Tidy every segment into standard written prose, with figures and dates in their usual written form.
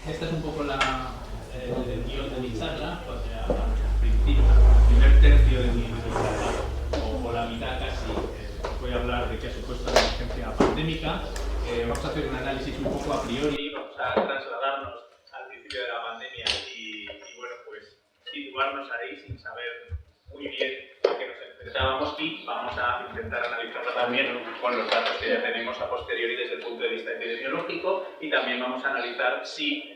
Esta es un poco el guión de mi charla, o sea, al principio, el primer tercio de mi charla, o la mitad casi, voy a hablar de qué ha supuesto la emergencia pandémica. Vamos a hacer un análisis un poco a priori, vamos a trasladarnos al principio de la pandemia y bueno, pues situarnos ahí sin saber muy bien a qué nos enfrentábamos y vamos a intentar analizarla también con los datos que ya tenemos a posteriori desde el punto de vista epidemiológico y también vamos a analizar si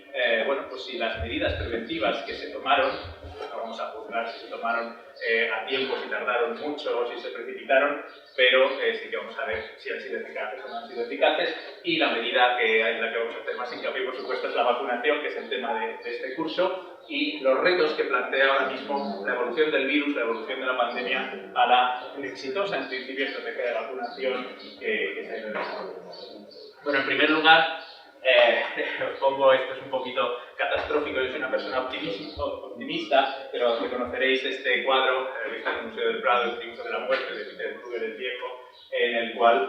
si las medidas preventivas que se tomaron, no vamos a juzgar si se tomaron a tiempo, si tardaron mucho o si se precipitaron, pero sí que vamos a ver si han sido eficaces o no han sido eficaces. Y la medida en la que vamos a hacer más hincapié, por supuesto, es la vacunación, que es el tema de este curso, y los retos que plantea ahora mismo la evolución del virus, la evolución de la pandemia a la exitosa, en principio, estrategia de vacunación que se ha ido desarrollando. Bueno, en primer lugar, os pongo, esto es un poquito catastrófico, yo soy una persona optimista, pero reconoceréis este cuadro que está en el Museo del Prado, El triunfo de la muerte, de Peter Kruger el Viejo, en el cual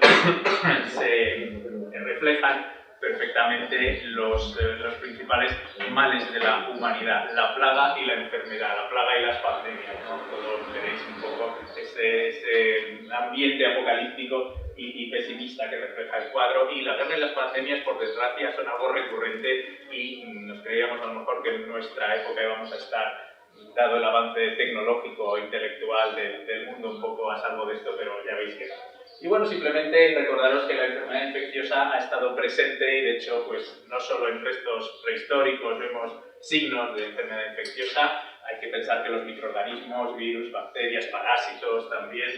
se reflejan perfectamente los principales males de la humanidad, la plaga y la enfermedad, la plaga y las pandemias, ¿no? Todos veréis un poco ese ambiente apocalíptico y pesimista que refleja el cuadro, y la guerra y las pandemias, por desgracia, son algo recurrente y nos creíamos a lo mejor que en nuestra época íbamos a estar, dado el avance tecnológico e intelectual del mundo, un poco a salvo de esto, pero ya veis que no. Y bueno, simplemente recordaros que la enfermedad infecciosa ha estado presente y de hecho, pues no solo en restos prehistóricos vemos signos de enfermedad infecciosa, hay que pensar que los microorganismos, virus, bacterias, parásitos también,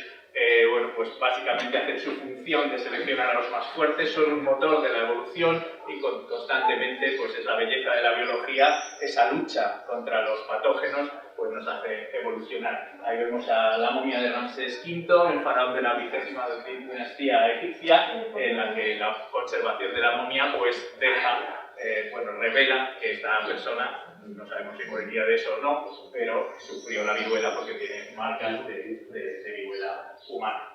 pues básicamente hacen su función de seleccionar a los más fuertes, son un motor de la evolución y constantemente pues es la belleza de la biología, esa lucha contra los patógenos pues nos hace evolucionar. Ahí vemos a la momia de Ramsés V, el faraón de la 20ª dinastía egipcia, en la que la conservación de la momia pues revela que esta persona, no sabemos si moriría de eso o no, pero sufrió la viruela porque tiene marcas de viruela humana.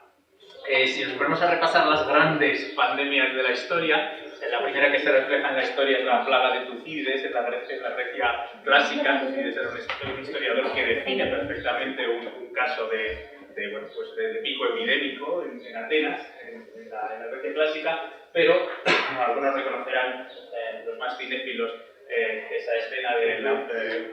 Si nos ponemos a repasar las grandes pandemias de la historia, la primera que se refleja en la historia es la plaga de Tucídides, en la Grecia clásica. Tucídides era un historiador que define perfectamente un caso de pico epidémico en Atenas, en la Grecia clásica, pero algunos reconocerán, los más cinéfilos, esa escena de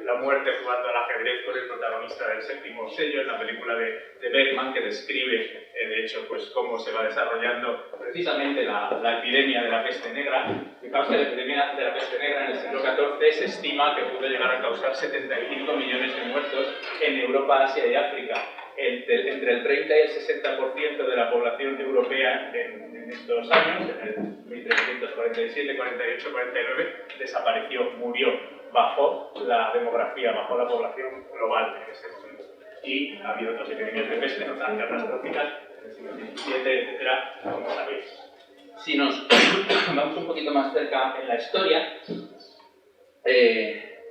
la muerte jugando al ajedrez con el protagonista del Séptimo Sello, en la película de Bergman, que describe, de hecho, pues cómo se va desarrollando precisamente la epidemia de la peste negra. Fijaos que la epidemia de la peste negra en el siglo XIV se estima que pudo llegar a causar 75 millones de muertos en Europa, Asia y África. Entre el 30 y el 60% de la población europea en estos años, en el 1347, 48, 49, desapareció, murió, bajó la demografía, bajó la población global en ese momento. Y ha habido otras epidemias de peste no tan catastróficas, en el siglo XVII, etcétera, como sabéis. Si nos vamos un poquito más cerca en la historia,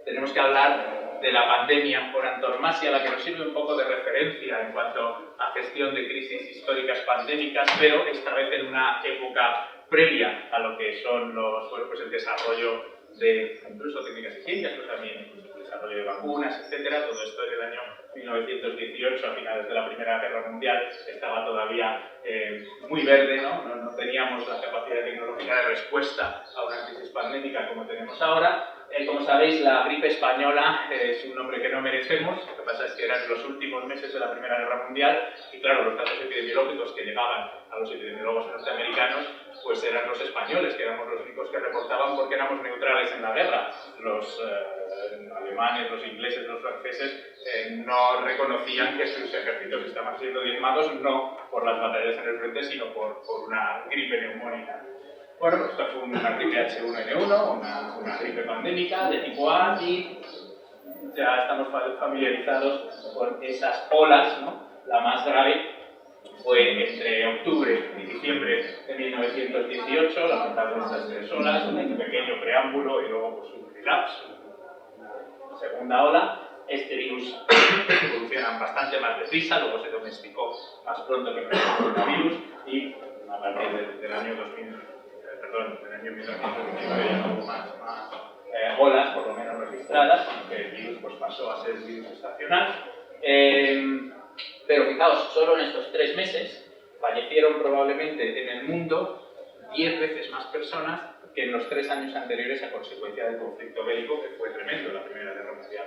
tenemos que hablar de la pandemia por antonomasia, la que nos sirve un poco de referencia en cuanto a gestión de crisis históricas pandémicas, pero esta vez en una época previa a lo que son el desarrollo de incluso técnicas higiénicas, pero también el desarrollo de vacunas, etcétera. Todo esto en el año 1918, a finales de la Primera Guerra Mundial, estaba todavía muy verde, no teníamos la capacidad tecnológica de respuesta a una crisis pandémica como tenemos ahora. Como sabéis, la gripe española es un nombre que no merecemos. Lo que pasa es que eran los últimos meses de la Primera Guerra Mundial y claro, los datos epidemiológicos que llegaban a los epidemiólogos norteamericanos pues eran los españoles, que éramos los únicos que reportaban porque éramos neutrales en la guerra. Los alemanes, los ingleses, los franceses no reconocían que sus ejércitos estaban siendo diezmados no por las batallas en el frente, sino por una gripe neumónica. Bueno, pues esta fue una gripe H1N1, una gripe pandémica de tipo A, y ya estamos familiarizados con esas olas, ¿no? La más grave fue entre octubre y diciembre de 1918, la primera de estas 3 olas, un pequeño preámbulo y luego pues, un relapse, una segunda ola. Este virus evoluciona bastante más deprisa, luego se domesticó más pronto que el coronavirus y a partir del año 1919 ya hubo más olas por lo menos registradas, aunque el virus pues, pasó a ser virus estacional. Pero fijaos, solo en estos 3 meses fallecieron probablemente en el mundo 10 veces más personas que en los 3 años anteriores a consecuencia del conflicto bélico, que fue tremendo, la Primera Guerra Mundial.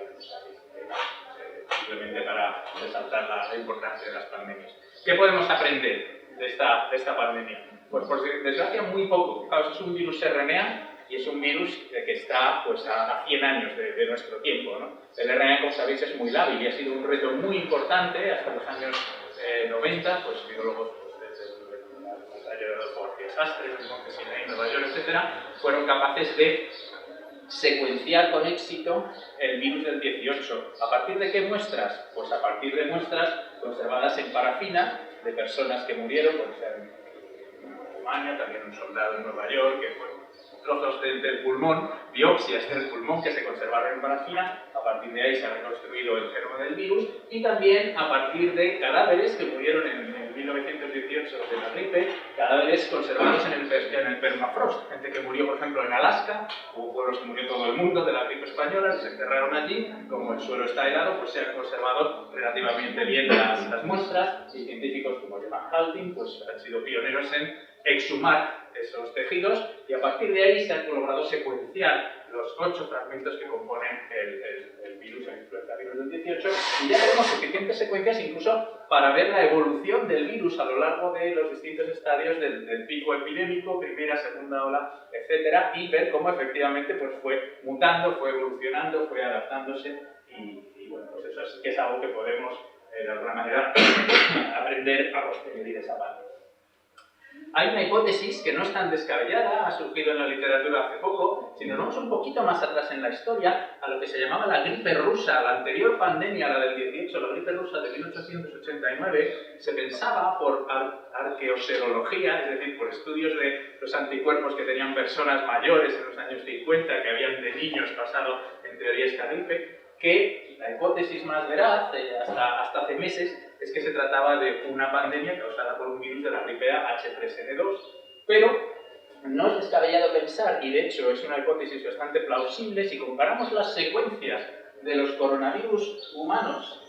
Simplemente para resaltar la importancia de las pandemias. ¿Qué podemos aprender de esta pandemia? Pues por desgracia muy poco. Fijaos, es un virus RNA y es un virus que está pues, a 100 años de nuestro tiempo, ¿no? El RNA, como sabéis, es muy lábil y ha sido un reto muy importante hasta los años 90, pues biólogos desde la batalla de Fort Desastre, Montesina y Nueva York, etcétera, fueron capaces de secuenciar con éxito el virus del 18. ¿A partir de qué muestras? Pues a partir de muestras conservadas en parafina de personas que murieron, por ejemplo, en Alemania, también un soldado en Nueva York, que fue trozos del pulmón, biopsias del pulmón que se conservaron en parafina. A partir de ahí se ha reconstruido el genoma del virus, y también a partir de cadáveres que murieron en 1918 de la gripe, cadáveres conservados en el permafrost, gente que murió, por ejemplo, en Alaska, hubo pueblos que murió todo el mundo de la gripe española, se enterraron allí. Como el suelo está helado, pues se han conservado relativamente bien las muestras, y científicos como Johan Halting pues, han sido pioneros en exhumar esos tejidos, y a partir de ahí se han logrado secuenciar los 8 fragmentos que componen el virus, el influenza virus del 18, y ya tenemos suficientes secuencias incluso para ver la evolución del virus a lo largo de los distintos estadios del pico epidémico, primera, segunda ola, etcétera, y ver cómo efectivamente pues, fue mutando, fue evolucionando, fue adaptándose, y bueno, pues eso es, que es algo que podemos de alguna manera aprender a posteriori de esa parte. Hay una hipótesis que no es tan descabellada, ha surgido en la literatura hace poco. Si nos vamos un poquito más atrás en la historia, a lo que se llamaba la gripe rusa, la anterior pandemia, la del 18, la gripe rusa de 1889, se pensaba por arqueoserología, es decir, por estudios de los anticuerpos que tenían personas mayores en los años 50, que habían de niños pasado en teoría esta gripe, que la hipótesis más veraz, hasta hace meses, es que se trataba de una pandemia causada por un virus de la gripe H3N2, pero no es descabellado pensar, y de hecho es una hipótesis bastante plausible, si comparamos las secuencias de los coronavirus humanos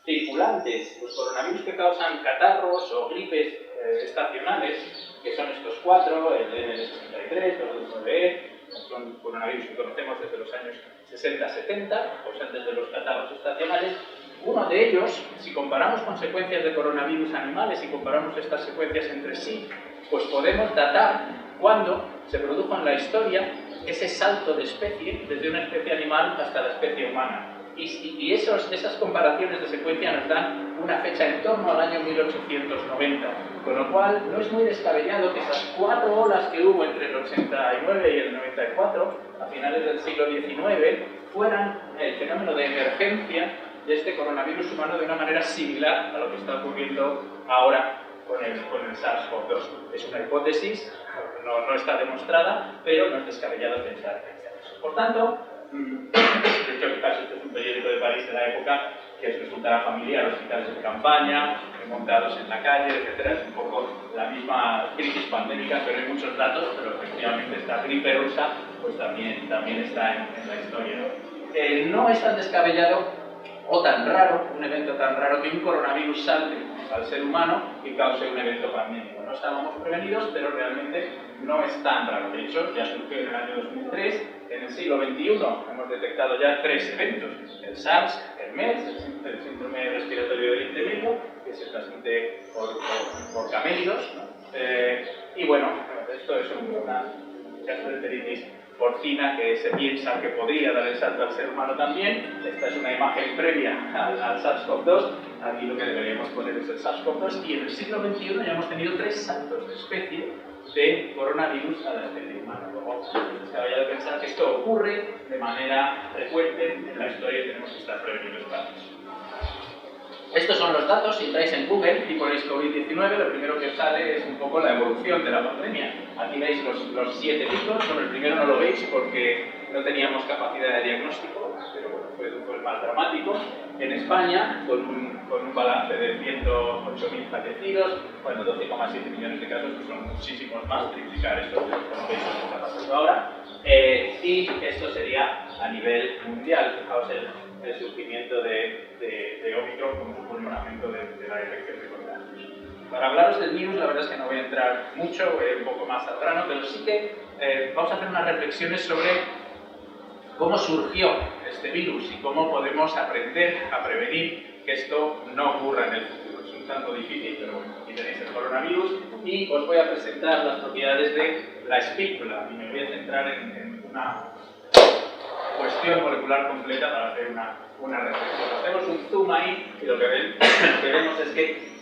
circulantes, los coronavirus que causan catarros o gripes estacionales, que son estos 4, el N63, el 9E, son coronavirus que conocemos desde los años 60-70, o sea, desde los catarros estacionales. Uno de ellos, si comparamos con secuencias de coronavirus animales y comparamos estas secuencias entre sí, pues podemos datar cuándo se produjo en la historia ese salto de especie, desde una especie animal hasta la especie humana. Y esas comparaciones de secuencia nos dan una fecha en torno al año 1890, con lo cual no es muy descabellado que esas 4 olas que hubo entre el 89 y el 94, a finales del siglo XIX, fueran el fenómeno de emergencia de este coronavirus humano de una manera similar a lo que está ocurriendo ahora con el SARS-CoV-2. Es una hipótesis, no está demostrada, pero no es descabellado pensar eso. Por tanto, de hecho, este es un periódico de París de la época que resultará familiar, hospitales de campaña, montados en la calle, etc. Es un poco la misma crisis pandémica, pero hay muchos datos, pero efectivamente esta gripe rusa pues también está en la historia, ¿no? No es tan descabellado o tan raro, un evento tan raro, que un coronavirus salte al ser humano y cause un evento pandémico. No estábamos prevenidos, pero realmente no es tan raro. De hecho, ya surgió en el año 2003, en el siglo XXI hemos detectado ya 3 eventos: el SARS, el MERS, el síndrome respiratorio del endémico, que se transmite por camélidos, ¿no? Y bueno, esto es un caso de enteritis porcina que se piensa que podría dar el salto al ser humano también. Esta es una imagen previa al SARS-CoV-2. Aquí lo que deberíamos poner es el SARS-CoV-2, y en el siglo XXI ya hemos tenido 3 saltos de especie de coronavirus a la especie humana. Luego, es descabellado pensar que esto ocurre de manera frecuente en la historia y tenemos que estar prevenidos para eso. Estos son los datos. Si entráis en Google y ponéis COVID-19, lo primero que os sale es un poco la evolución de la pandemia. Aquí veis los 7 picos. Bueno, el primero no lo veis porque no teníamos capacidad de diagnóstico. pero bueno, fue el más dramático. En España, con un balance de 108.000 fallecidos, bueno, 12,7 millones de casos, que son muchísimos más, triplicar esto que está pasando ahora. Y esto sería a nivel mundial. Fijaos el surgimiento de Omicron como supone un aumento de la detección de contagios. Para hablaros del virus, la verdad es que no voy a entrar mucho, voy a ir un poco más al grano, pero sí que vamos a hacer unas reflexiones sobre cómo surgió este virus y cómo podemos aprender a prevenir que esto no ocurra en el futuro. Es un tanto difícil, pero bueno, aquí tenéis el coronavirus y os voy a presentar las propiedades de la espícula y me voy a centrar en una cuestión molecular completa para hacer una reflexión. Hacemos un zoom ahí y lo que vemos es que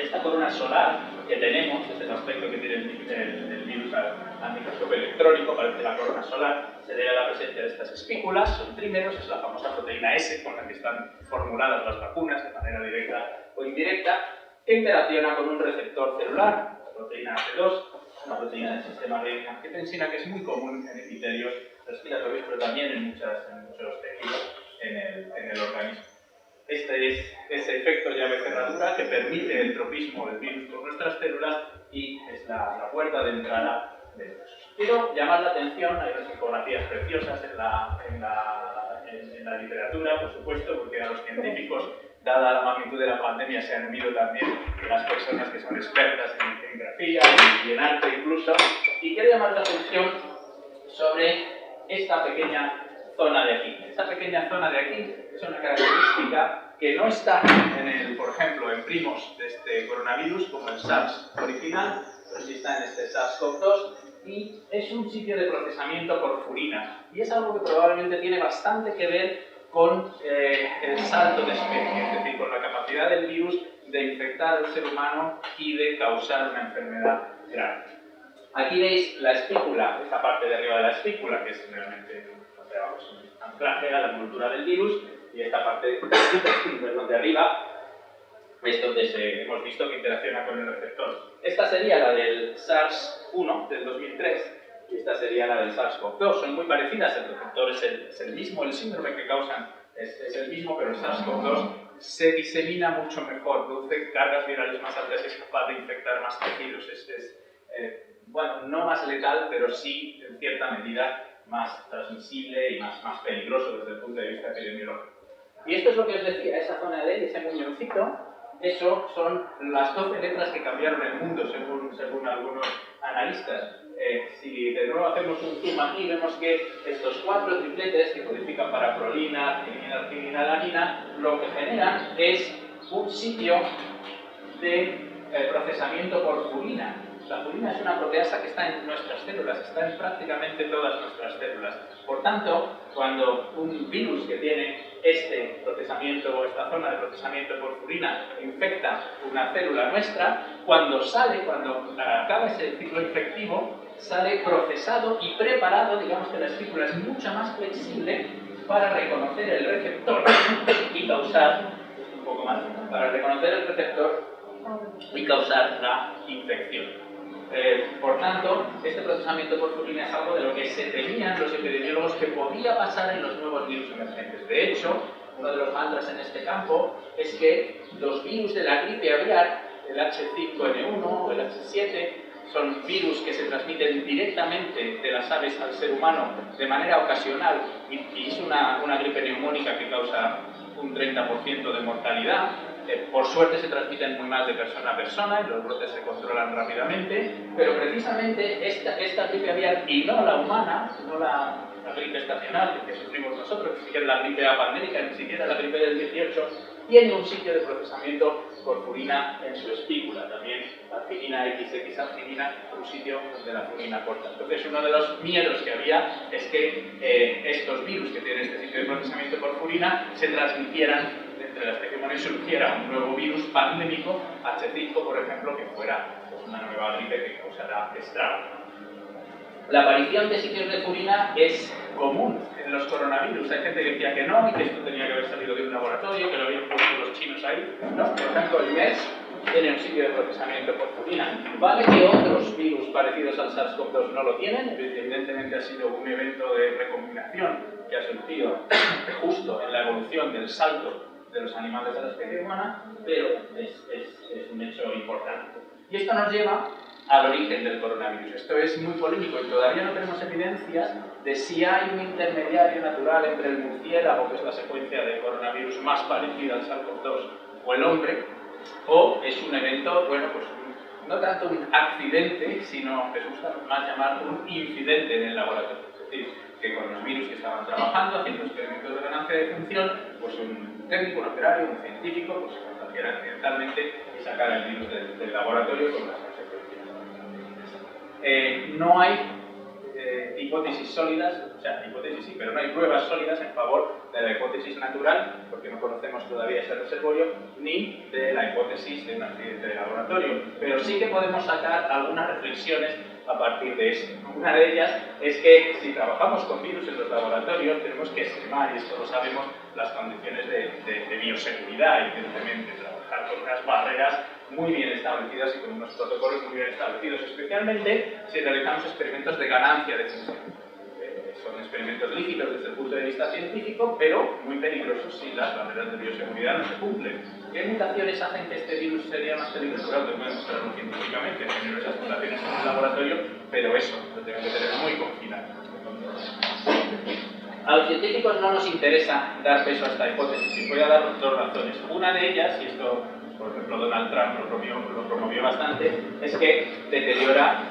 esta corona solar que tenemos, este es el aspecto que tiene el virus al microscopio electrónico, parece la corona solar, se debe a la presencia de estas espículas, son trímeros, es la famosa proteína S con la que están formuladas las vacunas de manera directa o indirecta, que interacciona con un receptor celular, la proteína AC2, una proteína del sistema de angiotensina que es muy común en epitelios respiratorios, pero también en muchos tejidos en el organismo. Este es ese efecto llave cerradura que permite el tropismo del virus por nuestras células y es la puerta de entrada del virus. Quiero llamar la atención, hay unas infografías preciosas en la literatura, por supuesto, porque a los científicos, dada la magnitud de la pandemia, se han unido también las personas que son expertas en grafía y en arte incluso, y quiero llamar la atención sobre esta pequeña zona de aquí. Esta pequeña zona de aquí es una característica que no está por ejemplo, en primos de este coronavirus, como el SARS original, pero sí está en este SARS-CoV-2, y es un sitio de procesamiento por furina. Y es algo que probablemente tiene bastante que ver con el salto de especie, es decir, con la capacidad del virus de infectar al ser humano y de causar una enfermedad grave. Aquí veis la espícula, esta parte de arriba de la espícula, que es realmente un anclaje a la envoltura del virus, y esta parte de arriba es donde hemos visto que interacciona con el receptor. Esta sería la del SARS-1 del 2003 y esta sería la del SARS-CoV-2. Son muy parecidas, el receptor es el mismo, el síndrome que causan es el mismo, pero el SARS-CoV-2 se disemina mucho mejor, produce cargas virales más altas y es capaz de infectar más tejidos. Bueno, no más letal, pero sí en cierta medida más transmisible y más peligroso desde el punto de vista epidemiológico. Y esto es lo que os decía, esa zona de ahí, ese muñoncito, eso son las 12 letras que cambiaron el mundo según algunos analistas. Si de nuevo hacemos un zoom aquí, vemos que estos 4 tripletes que codifican para prolina, arginina, alanina, lo que generan es un sitio de procesamiento por furina. La furina es una proteasa que está en nuestras células, está en prácticamente todas nuestras células. Por tanto, cuando un virus que tiene este procesamiento o esta zona de procesamiento por furina infecta una célula nuestra, cuando acaba ese ciclo infectivo, sale procesado y preparado, digamos que la espícula es mucho más flexible para reconocer el receptor y causar, la infección. Por tanto, este procesamiento por furina es algo de lo que se temían los epidemiólogos que podía pasar en los nuevos virus emergentes. De hecho, uno de los mantras en este campo es que los virus de la gripe aviar, el H5N1 o el H7, son virus que se transmiten directamente de las aves al ser humano de manera ocasional y es una gripe neumónica que causa un 30% de mortalidad. Por suerte se transmiten muy mal de persona a persona y los brotes se controlan rápidamente, pero precisamente esta gripe aviar y no la humana, no la gripe estacional que sufrimos nosotros, ni siquiera la gripe apandémica, ni siquiera la gripe del 18, tiene un sitio de procesamiento por furina en su espícula, también arginina XX arginina, un sitio donde la furina corta. Entonces, uno de los miedos que había es que estos virus que tienen este sitio de procesamiento por furina se transmitieran entre la especie humana y surgiera un nuevo virus pandémico, H5, por ejemplo, que fuera una nueva gripe que causara estragos. La aparición de sitios de furina es común en los coronavirus. Hay gente que decía que no y que esto tenía que haber salido de un laboratorio, que lo habían puesto los chinos ahí. No, por ejemplo, el MERS tiene un sitio de procesamiento por purina. Vale que otros virus parecidos al SARS-CoV-2 no lo tienen, evidentemente ha sido un evento de recombinación que ha surgido justo en la evolución del salto de los animales a la especie humana, pero es un hecho importante. Y esto nos lleva al origen del coronavirus. Esto es muy polémico y todavía no tenemos evidencias de si hay un intermediario natural entre el murciélago, que es la secuencia de coronavirus más parecida al SARS-CoV-2, o el hombre, o es un evento, bueno, pues no tanto un accidente, sino que se gusta más llamar un incidente en el laboratorio. Es decir, que con los virus que estaban trabajando, haciendo experimentos de ganancia de función, pues un técnico, un operario, un científico, pues se contagiara accidentalmente y sacara el virus del laboratorio con las consecuencias. No hay hipótesis sólidas, o sea, hipótesis sí, pero no hay pruebas sólidas en favor de la hipótesis natural, porque no conocemos todavía ese reservorio, ni de la hipótesis de un accidente de laboratorio. Pero sí que podemos sacar algunas reflexiones a partir de eso. Una de ellas es que si trabajamos con virus en los laboratorios tenemos que estimar, y esto lo sabemos, las condiciones de bioseguridad, evidentemente, trabajar con unas barreras muy bien establecidas y con unos protocolos muy bien establecidos, especialmente si realizamos experimentos de ganancia de función. Son experimentos lícitos desde el punto de vista científico, pero muy peligrosos si las barreras de bioseguridad no se cumplen. ¿Qué mutaciones hacen que este virus sería más peligroso? Claro, tengo que demostrarlo científicamente, tener esas mutaciones en el laboratorio, pero eso lo tengo que tener muy confinado. A los científicos no nos interesa dar peso a esta hipótesis, y voy a dar dos razones. Una de ellas, y esto, por ejemplo, Donald Trump lo promovió bastante, es que deteriora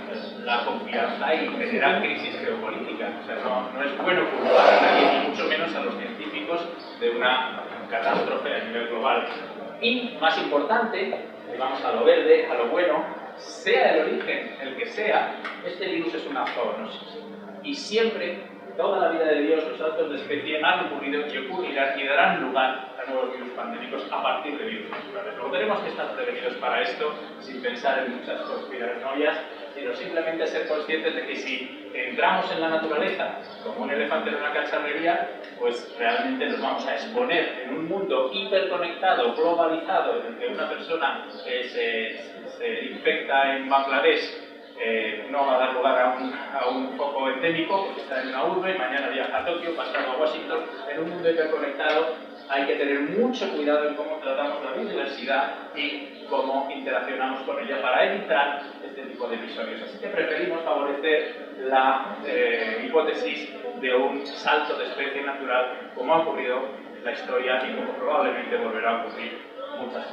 la confianza y genera crisis geopolítica. O sea, no es bueno culpar a nadie, ni mucho menos a los científicos, de una catástrofe a nivel global. Y, más importante, vamos a lo verde, a lo bueno, sea el origen el que sea, este virus es una zoonosis. Y siempre, toda la vida de Dios, los saltos de especie han ocurrido y ocurrirán y darán lugar a nuevos virus pandémicos a partir de virus naturales. Luego tenemos que estar prevenidos para esto, sin pensar en muchas conspiranoias, sino simplemente ser conscientes de que si entramos en la naturaleza como un elefante en una cacharrería, pues realmente nos vamos a exponer en un mundo hiperconectado, globalizado, en el que una persona se infecta en Bangladesh no va a dar lugar a un foco endémico, porque está en una urbe, mañana viaja a Tokio, pasado a Washington. En un mundo hiperconectado hay que tener mucho cuidado en cómo tratamos la biodiversidad y cómo interaccionamos con ella para evitar este tipo de episodios. Así que preferimos favorecer la hipótesis de un salto de especie natural, como ha ocurrido en la historia y como probablemente volverá a ocurrir muchas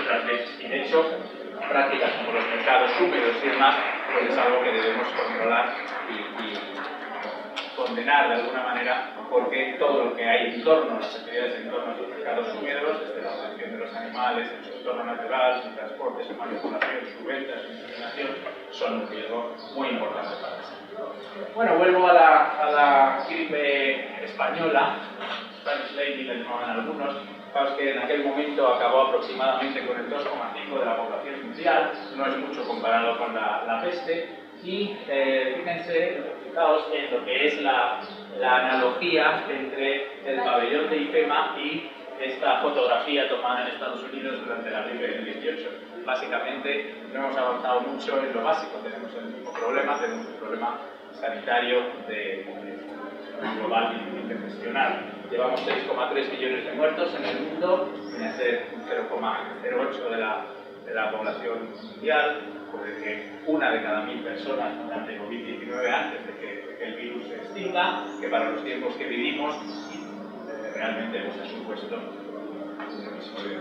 otras veces. Y de hecho, prácticas como los mercados húmedos y demás, pues es algo que debemos controlar y condenar de alguna manera, porque todo lo que hay en torno a las actividades en torno a los mercados húmedos, desde la protección de los animales en su entorno natural, su transporte, su manipulación, su venta, su inseminación, son un riesgo muy importante para la salud. Bueno, vuelvo a la gripe española, Spanish Lady le llamaban algunos. Fijaos que en aquel momento acabó aproximadamente con el 2,5% de la población mundial, no es mucho comparado con la peste, y fíjense, fijaos en lo que es la analogía entre el pabellón de IFEMA y esta fotografía tomada en Estados Unidos durante la gripe del 18. Básicamente no hemos avanzado mucho en lo básico, tenemos el mismo problema, tenemos un problema sanitario global difícil de gestionar. Llevamos 6,3 millones de muertos en el mundo, viene a ser un 0,08 de la población mundial, puede que una de cada 1000 personas ante COVID-19 antes de que el virus se extinga, que para los tiempos que vivimos realmente nos ha supuesto un episodio.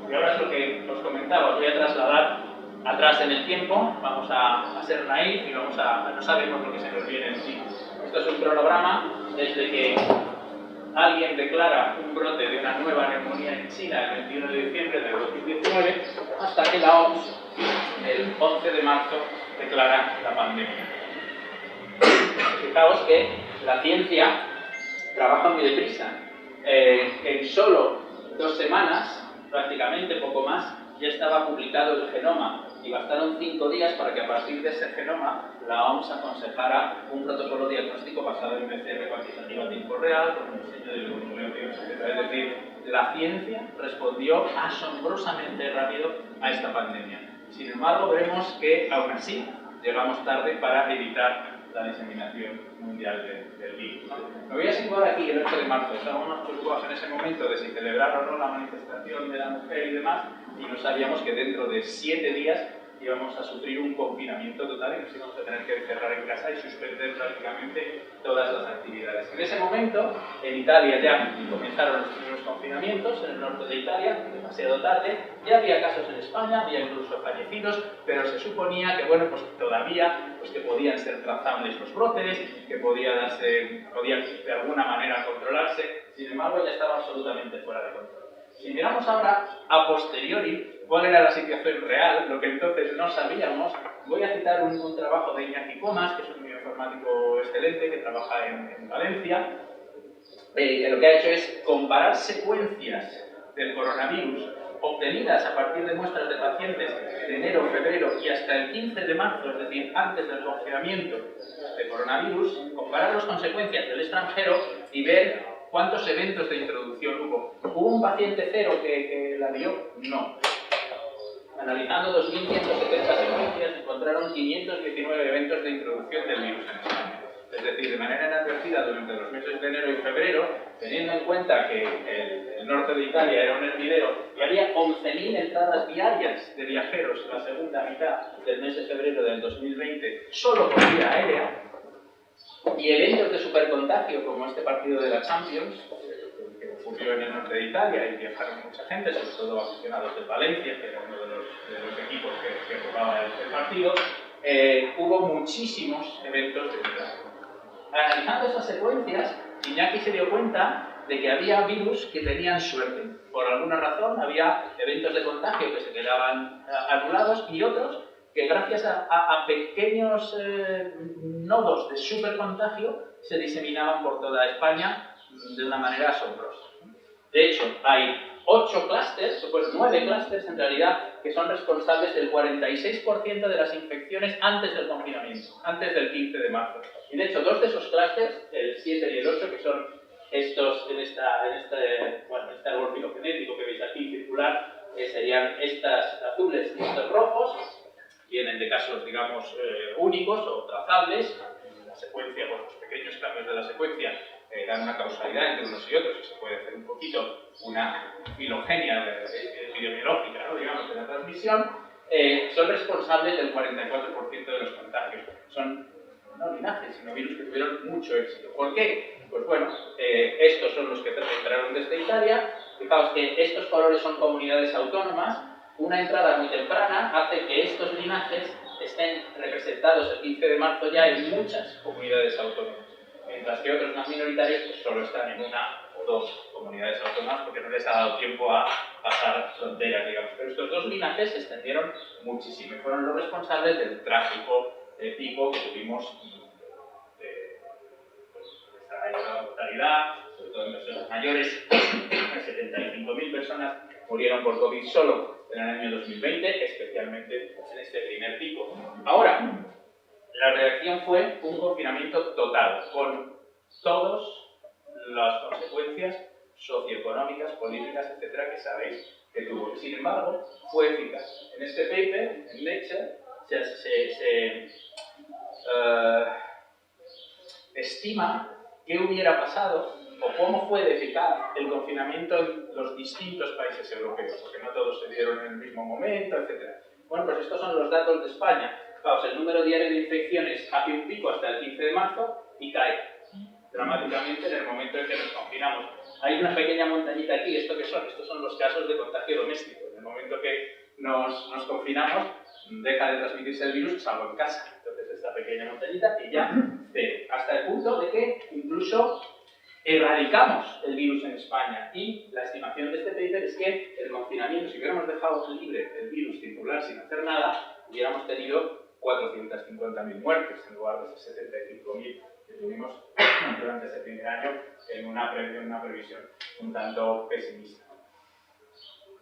Y ahora es lo que os comentaba, os voy a trasladar atrás en el tiempo, vamos a ser naif y no sabemos lo que se nos viene en sí. Esto es un cronograma desde que alguien declara un brote de una nueva neumonía en China el 21 de diciembre de 2019 hasta que la OMS el 11 de marzo declara la pandemia. Fijaos que la ciencia trabaja muy deprisa. En solo 2 semanas, prácticamente poco más, ya estaba publicado el genoma y bastaron 5 días para que a partir de ese genoma la OMS aconsejara un protocolo diagnóstico basado en PCR cuantitativa a tiempo real, con un diseño de nucleótidos, etc. Es decir, la ciencia respondió asombrosamente rápido a esta pandemia. Sin embargo, vemos que aún así llegamos tarde para evitar la diseminación mundial del virus. Me voy a situar aquí el 8 de marzo. Estábamos preocupados en ese momento de si celebrar o no la manifestación de la mujer y demás, y no sabíamos que dentro de 7 días íbamos a sufrir un confinamiento total y nos íbamos a tener que encerrar en casa y suspender prácticamente todas las actividades. En ese momento, en Italia ya comenzaron los primeros confinamientos, en el norte de Italia, demasiado tarde, ya había casos en España, había incluso fallecidos, pero se suponía que, bueno, pues todavía, pues que podían ser trazables los brotes, que podían de alguna manera controlarse, sin embargo ya estaba absolutamente fuera de control. Si miramos ahora, a posteriori, cuál era la situación real, lo que entonces no sabíamos, voy a citar un trabajo de Iñaki Comas, que es un bioinformático excelente, que trabaja en Valencia, que lo que ha hecho es comparar secuencias del coronavirus obtenidas a partir de muestras de pacientes de enero, febrero y hasta el 15 de marzo, es decir, antes del confinamiento de coronavirus, compararlos con secuencias del extranjero y ver cuántos eventos de introducción hubo. ¿Hubo un paciente cero que la dio? No. Analizando 2.170 secuencias, encontraron 519 eventos de introducción del virus en España. Es decir, de manera inadvertida durante los meses de enero y febrero, teniendo en cuenta que el norte de Italia era un hervidero y había 11.000 entradas diarias de viajeros en la segunda mitad del mes de febrero del 2020, solo por vía aérea, y eventos de supercontagio como este partido de la Champions, que ocurrió en el norte de Italia y viajaron mucha gente, sobre todo aficionados de Valencia, que era uno de los equipos que jugaba el partido, hubo muchísimos eventos de vida. Analizando esas secuencias, Iñaki se dio cuenta de que había virus que tenían suerte. Por alguna razón había eventos de contagio que se quedaban anulados y otros que gracias a pequeños nodos de supercontagio se diseminaban por toda España de una manera asombrosa. De hecho, hay 8 clústeres, pues 9 clústeres en realidad, que son responsables del 46% de las infecciones antes del confinamiento, antes del 15 de marzo. Y de hecho, 2 de esos clústeres, el 7 y el 8, que son estos en este árbol filogenético que veis aquí circular, serían estas azules y estos rojos, vienen de casos, digamos, únicos o trazables. La secuencia, pues los pequeños cambios de la secuencia dan una causalidad entre unos y otros, y se puede hacer un poquito una filogenia epidemiológica, ¿no? Digamos, de la transmisión. Son responsables del 44% de los contagios. Son no linajes, sino virus que tuvieron mucho éxito. ¿Por qué? Pues bueno, estos son los que entraron desde Italia. Fijaos que estos colores son comunidades autónomas. Una entrada muy temprana hace que estos linajes estén representados el 15 de marzo ya en muchas comunidades autónomas, mientras que otros más minoritarios pues solo están en una o 2 comunidades autónomas porque no les ha dado tiempo a pasar fronteras, digamos. Pero estos 2 linajes se extendieron muchísimo y fueron los responsables del trágico pico que tuvimos de esta mortalidad, sobre todo en personas mayores. 75.000 personas murieron por COVID solo en el año 2020, especialmente en este primer pico. Ahora, la reacción fue un confinamiento total, con todas las consecuencias socioeconómicas, políticas, etcétera, que sabéis que tuvo. Sin embargo, fue eficaz. En este paper, en Nature, se estima qué hubiera pasado o cómo fue de eficaz el confinamiento en los distintos países europeos, porque no todos se dieron en el mismo momento, etc. Bueno, pues estos son los datos de España. Fijaos, el número diario de infecciones hace un pico hasta el 15 de marzo y cae dramáticamente en el momento en que nos confinamos. Hay una pequeña montañita aquí. ¿Esto qué son? Estos son los casos de contagio doméstico. En el momento que nos confinamos, deja de transmitirse el virus, salvo en casa. Entonces, esta pequeña montañita y ya cero. Hasta el punto de que incluso erradicamos el virus en España. Y la estimación de este paper es que el confinamiento, si hubiéramos dejado libre el virus circular sin hacer nada, hubiéramos tenido 450.000 muertes en lugar de esas 75.000 que tuvimos durante ese primer año en una previsión un tanto pesimista.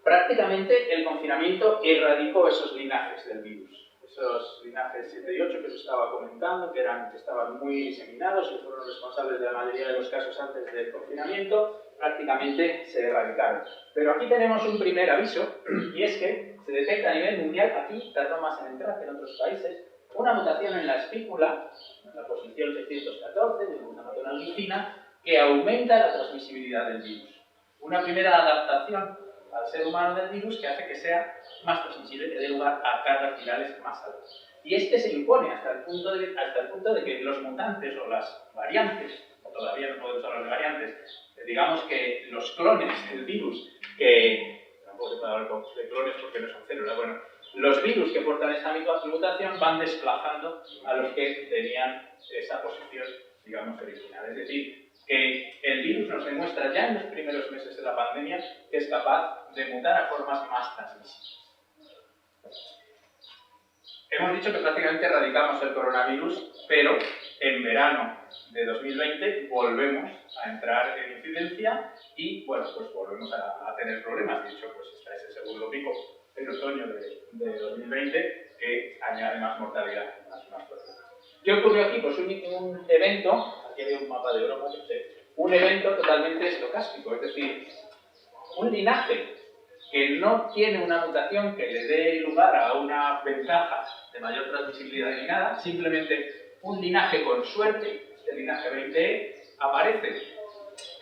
Prácticamente el confinamiento erradicó esos linajes del virus. Esos linajes 7 y 8 que os estaba comentando, que estaban muy diseminados y fueron responsables de la mayoría de los casos antes del confinamiento, prácticamente se erradicaron. Pero aquí tenemos un primer aviso, y es que se detecta a nivel mundial, aquí tardó más en entrar que en otros países, una mutación en la espícula, en la posición 614 de una glicina, que aumenta la transmisibilidad del virus. Una primera adaptación al ser humano del virus que hace que sea más transmisible, que dé lugar a cargas virales más altas. Y este se impone hasta el punto de que los mutantes o las variantes, todavía no podemos hablar de variantes, digamos que los clones del virus, que tampoco se puede hablar de clones porque no son células, bueno, los virus que portan esa mutación van desplazando a los que tenían esa posición, digamos, original. Es decir, que el virus nos demuestra ya en los primeros meses de la pandemia que es capaz de mutar a formas más transmisibles. Hemos dicho que prácticamente erradicamos el coronavirus, pero en verano de 2020 volvemos a entrar en incidencia y, bueno, pues volvemos a tener problemas. De hecho, pues está ese segundo pico en otoño de 2020 que añade más mortalidad, más problemas. ¿Qué ocurrió aquí? Pues un evento, aquí había un mapa de Europa, un evento totalmente estocástico, es decir, un linaje que no tiene una mutación que le dé lugar a una ventaja de mayor transmisibilidad ni nada, simplemente un linaje con suerte, este linaje 20E, aparece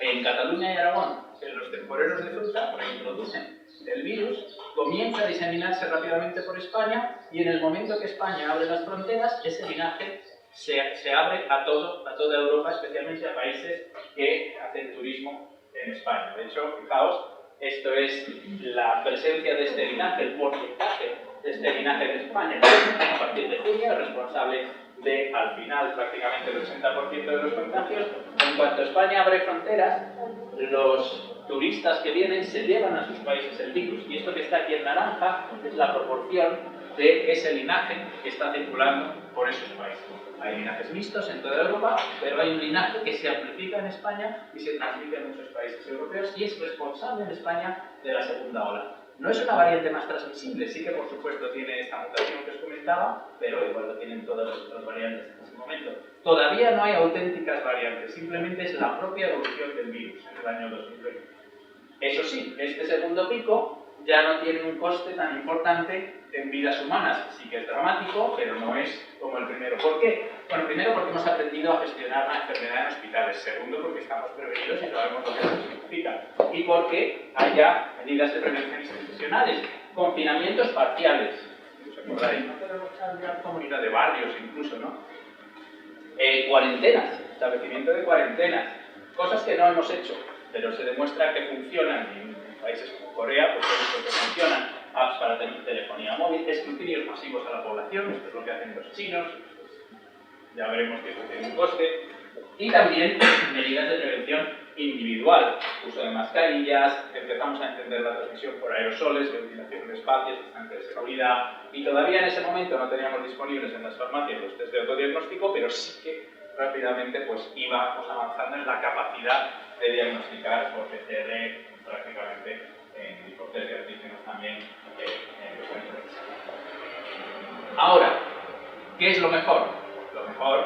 en Cataluña y Aragón, en los temporeros de fruta, reintroducen el virus, comienza a diseminarse rápidamente por España y en el momento que España abre las fronteras, ese linaje se abre a toda Europa, especialmente a países que hacen turismo en España. De hecho, fijaos, esto es la presencia de este linaje, el porcentaje de este linaje en España. A partir de junio es responsable de, al final, prácticamente el 80% de los contagios. En cuanto España abre fronteras, los turistas que vienen se llevan a sus países el virus. Y esto que está aquí en naranja es la proporción de ese linaje que está circulando por esos países. Hay linajes mixtos en toda Europa, pero hay un linaje que se amplifica en España y se transmite en muchos países europeos y es responsable en España de la segunda ola. No es una variante más transmisible, sí que por supuesto tiene esta mutación que os comentaba, pero igual lo tienen todas las otras variantes en ese momento. Todavía no hay auténticas variantes, simplemente es la propia evolución del virus en el año 2020. Eso sí, este segundo pico ya no tiene un coste tan importante en vidas humanas. Sí que es dramático, pero no es como el primero. ¿Por qué? Bueno, primero porque hemos aprendido a gestionar la enfermedad en hospitales. Segundo, porque estamos prevenidos y sabemos lo que eso significa. Y porque hay ya medidas de prevención institucionales, confinamientos parciales. ¿Os acordáis? No podemos cambiar comunidad de barrios incluso, ¿no? Cuarentenas, establecimiento de cuarentenas. Cosas que no hemos hecho, pero se demuestra que funcionan en países como Corea, pues que funcionan, apps para telefonía móvil, escrutinios masivos a la población, esto es lo que hacen los chinos, ya veremos que eso tiene un coste, y también medidas de prevención individual, uso de mascarillas, empezamos a entender la transmisión por aerosoles, ventilación de espacios, distancia de seguridad, y todavía en ese momento no teníamos disponibles en las farmacias los test de autodiagnóstico, pero sí que rápidamente pues íbamos avanzando en la capacidad de diagnosticar por PCR prácticamente en hipótesis de antígenos también en los centros. Ahora, ¿qué es lo mejor? Lo mejor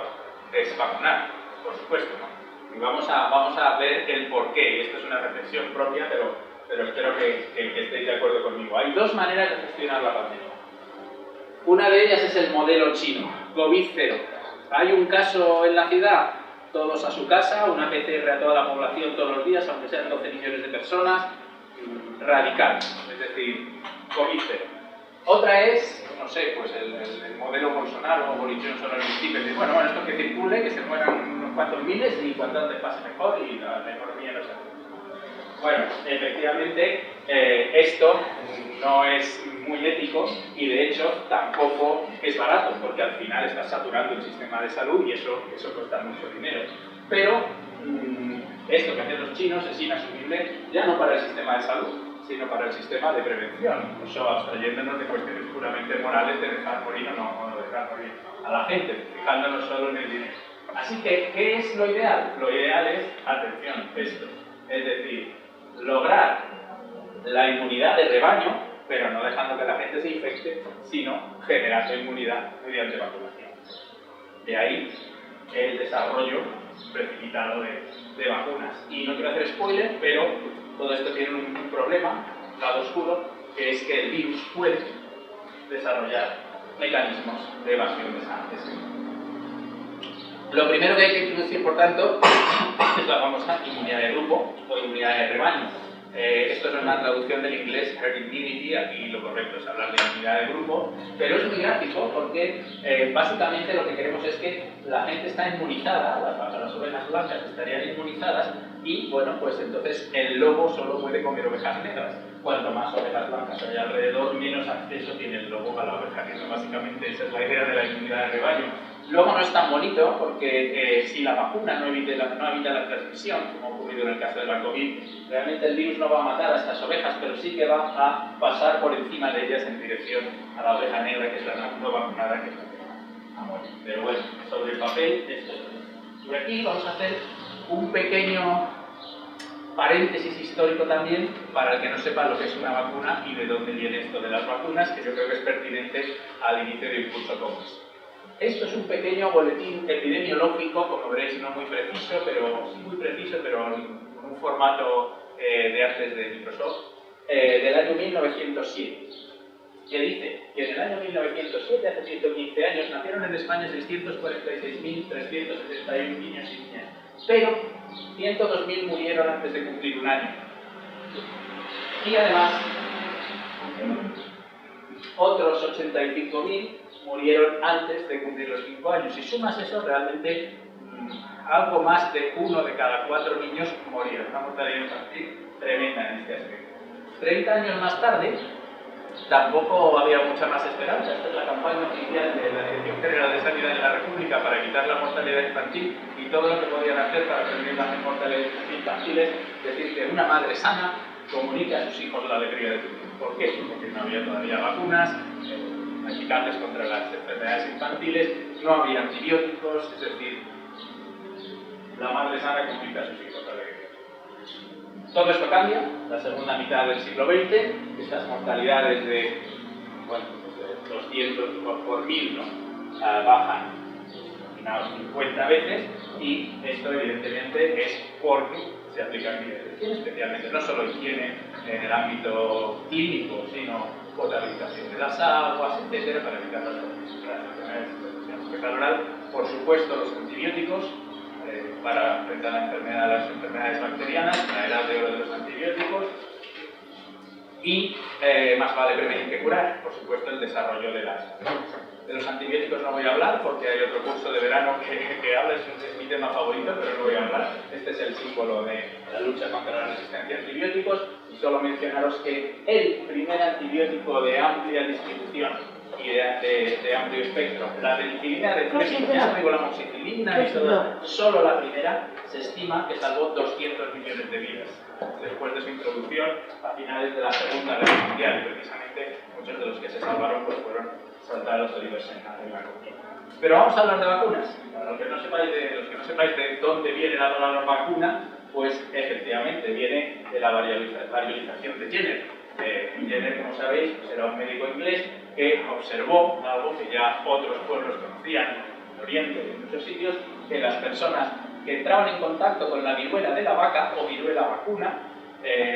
es vacunar, por supuesto, ¿no? Y vamos a ver el porqué, y esto es una reflexión propia, pero espero que estéis de acuerdo conmigo. Hay dos maneras de gestionar la pandemia. Una de ellas es el modelo chino, COVID-0. Hay un caso en la ciudad, todos a su casa, una PCR a toda la población todos los días, aunque sean 12 millones de personas, radical, es decir, COVID-0. Otra es, no sé, pues el modelo Bolsonaro o Boris Johnson al principio, de bueno, esto que circule, que se mueran unos cuantos miles y cuanto antes pase mejor y la economía no se hace. Bueno, efectivamente, esto no es muy ético y de hecho tampoco es barato, porque al final está saturando el sistema de salud y eso cuesta mucho dinero. Pero esto que hacen los chinos es inasumible ya no para el sistema de salud, sino para el sistema de prevención, eso abstrayéndonos de cuestiones puramente morales de dejar morir o no dejar morir a la gente, fijándonos solo en el dinero. Así que, ¿qué es lo ideal? Lo ideal es, atención, esto, es decir, lograr la inmunidad de rebaño, pero no dejando que la gente se infecte, sino generando inmunidad mediante vacunación. De ahí el desarrollo precipitado de vacunas. Y no quiero hacer spoiler, pero todo esto tiene un problema, un lado oscuro, que es que el virus puede desarrollar mecanismos de evasión de esa. Lo primero que hay que introducir, por tanto, es la famosa inmunidad de grupo o inmunidad de rebaño. Esto es una traducción del inglés herd immunity, aquí lo correcto es hablar de inmunidad de grupo, pero es muy gráfico porque básicamente lo que queremos es que la gente está inmunizada, las ovejas blancas estarían inmunizadas y bueno, pues entonces el lobo solo puede comer ovejas negras. Cuanto más ovejas blancas hay alrededor, menos acceso tiene el lobo a la oveja negra. Básicamente esa es la idea de la inmunidad de rebaño. Luego no es tan bonito porque si la vacuna no evita la transmisión, como ha ocurrido en el caso de la COVID, realmente el virus no va a matar a estas ovejas, pero sí que va a pasar por encima de ellas en dirección a la oveja negra, que es la no vacunada, que es la que va a morir. Pero bueno, sobre el papel, esto es. Y aquí vamos a hacer un pequeño paréntesis histórico también para el que no sepa lo que es una vacuna y de dónde viene esto de las vacunas, que yo creo que es pertinente al inicio de Impulso Comes. Esto es un pequeño boletín epidemiológico, como veréis, no muy preciso, pero sí muy preciso, pero en un formato de antes de Microsoft, del año 1907, que dice que en el año 1907, hace 115 años, nacieron en España 646.371 niños y niñas, pero 102.000 murieron antes de cumplir un año. Y además, otros 85.000 murieron antes de cumplir los 5 años. Si sumas eso, realmente algo más de 1 de cada 4 niños morían. Una mortalidad infantil tremenda en este aspecto. 30 años más tarde, tampoco había mucha más esperanza. Esta es la campaña oficial de la Dirección General de Sanidad de la República para evitar la mortalidad infantil y todo lo que podían hacer para prevenir las mortalidades infantiles. Es decir, que una madre sana comunique a sus hijos la alegría de su hijo. ¿Por qué? Porque no había todavía vacunas eficaces contra las enfermedades infantiles, no había antibióticos, es decir, la madre sana comunica a sus hijos la alegría. Todo esto cambia, la segunda mitad del siglo XX, estas mortalidades de, bueno, pues de 200 por 1000, ¿no? Bajan unas 50 veces y esto evidentemente es porque se aplican medidas de higiene, especialmente no solo higiene en el ámbito clínico, sino potabilización de las aguas, etcétera, para evitar las enfermedades de transmisión oral. Por supuesto, los antibióticos para enfrentar las enfermedades bacterianas, la edad de oro de los antibióticos. Y más vale prevenir que curar, por supuesto, el desarrollo de las vacunas. De los antibióticos no voy a hablar porque hay otro curso de verano que habla, es mi tema favorito, pero no voy a hablar. Este es el símbolo de la lucha contra la resistencia a antibióticos y solo mencionaros que el primer antibiótico de amplia distribución y de amplio espectro, la penicilina de ya digo la amoxicilina y todo, solo la primera se estima que salvó 200 millones de vidas después de su introducción a finales de la Segunda Guerra Mundial, y precisamente muchos de los que se salvaron pues fueron soldados heridos en la contienda. Pero vamos a hablar de vacunas. Para los que no sepáis de dónde viene la vacuna, pues efectivamente viene de la variolización de Jenner. Jenner, como sabéis, pues era un médico inglés que observó algo que ya otros pueblos conocían en Oriente y en muchos sitios, que las personas que entraban en contacto con la viruela de la vaca o viruela vacuna,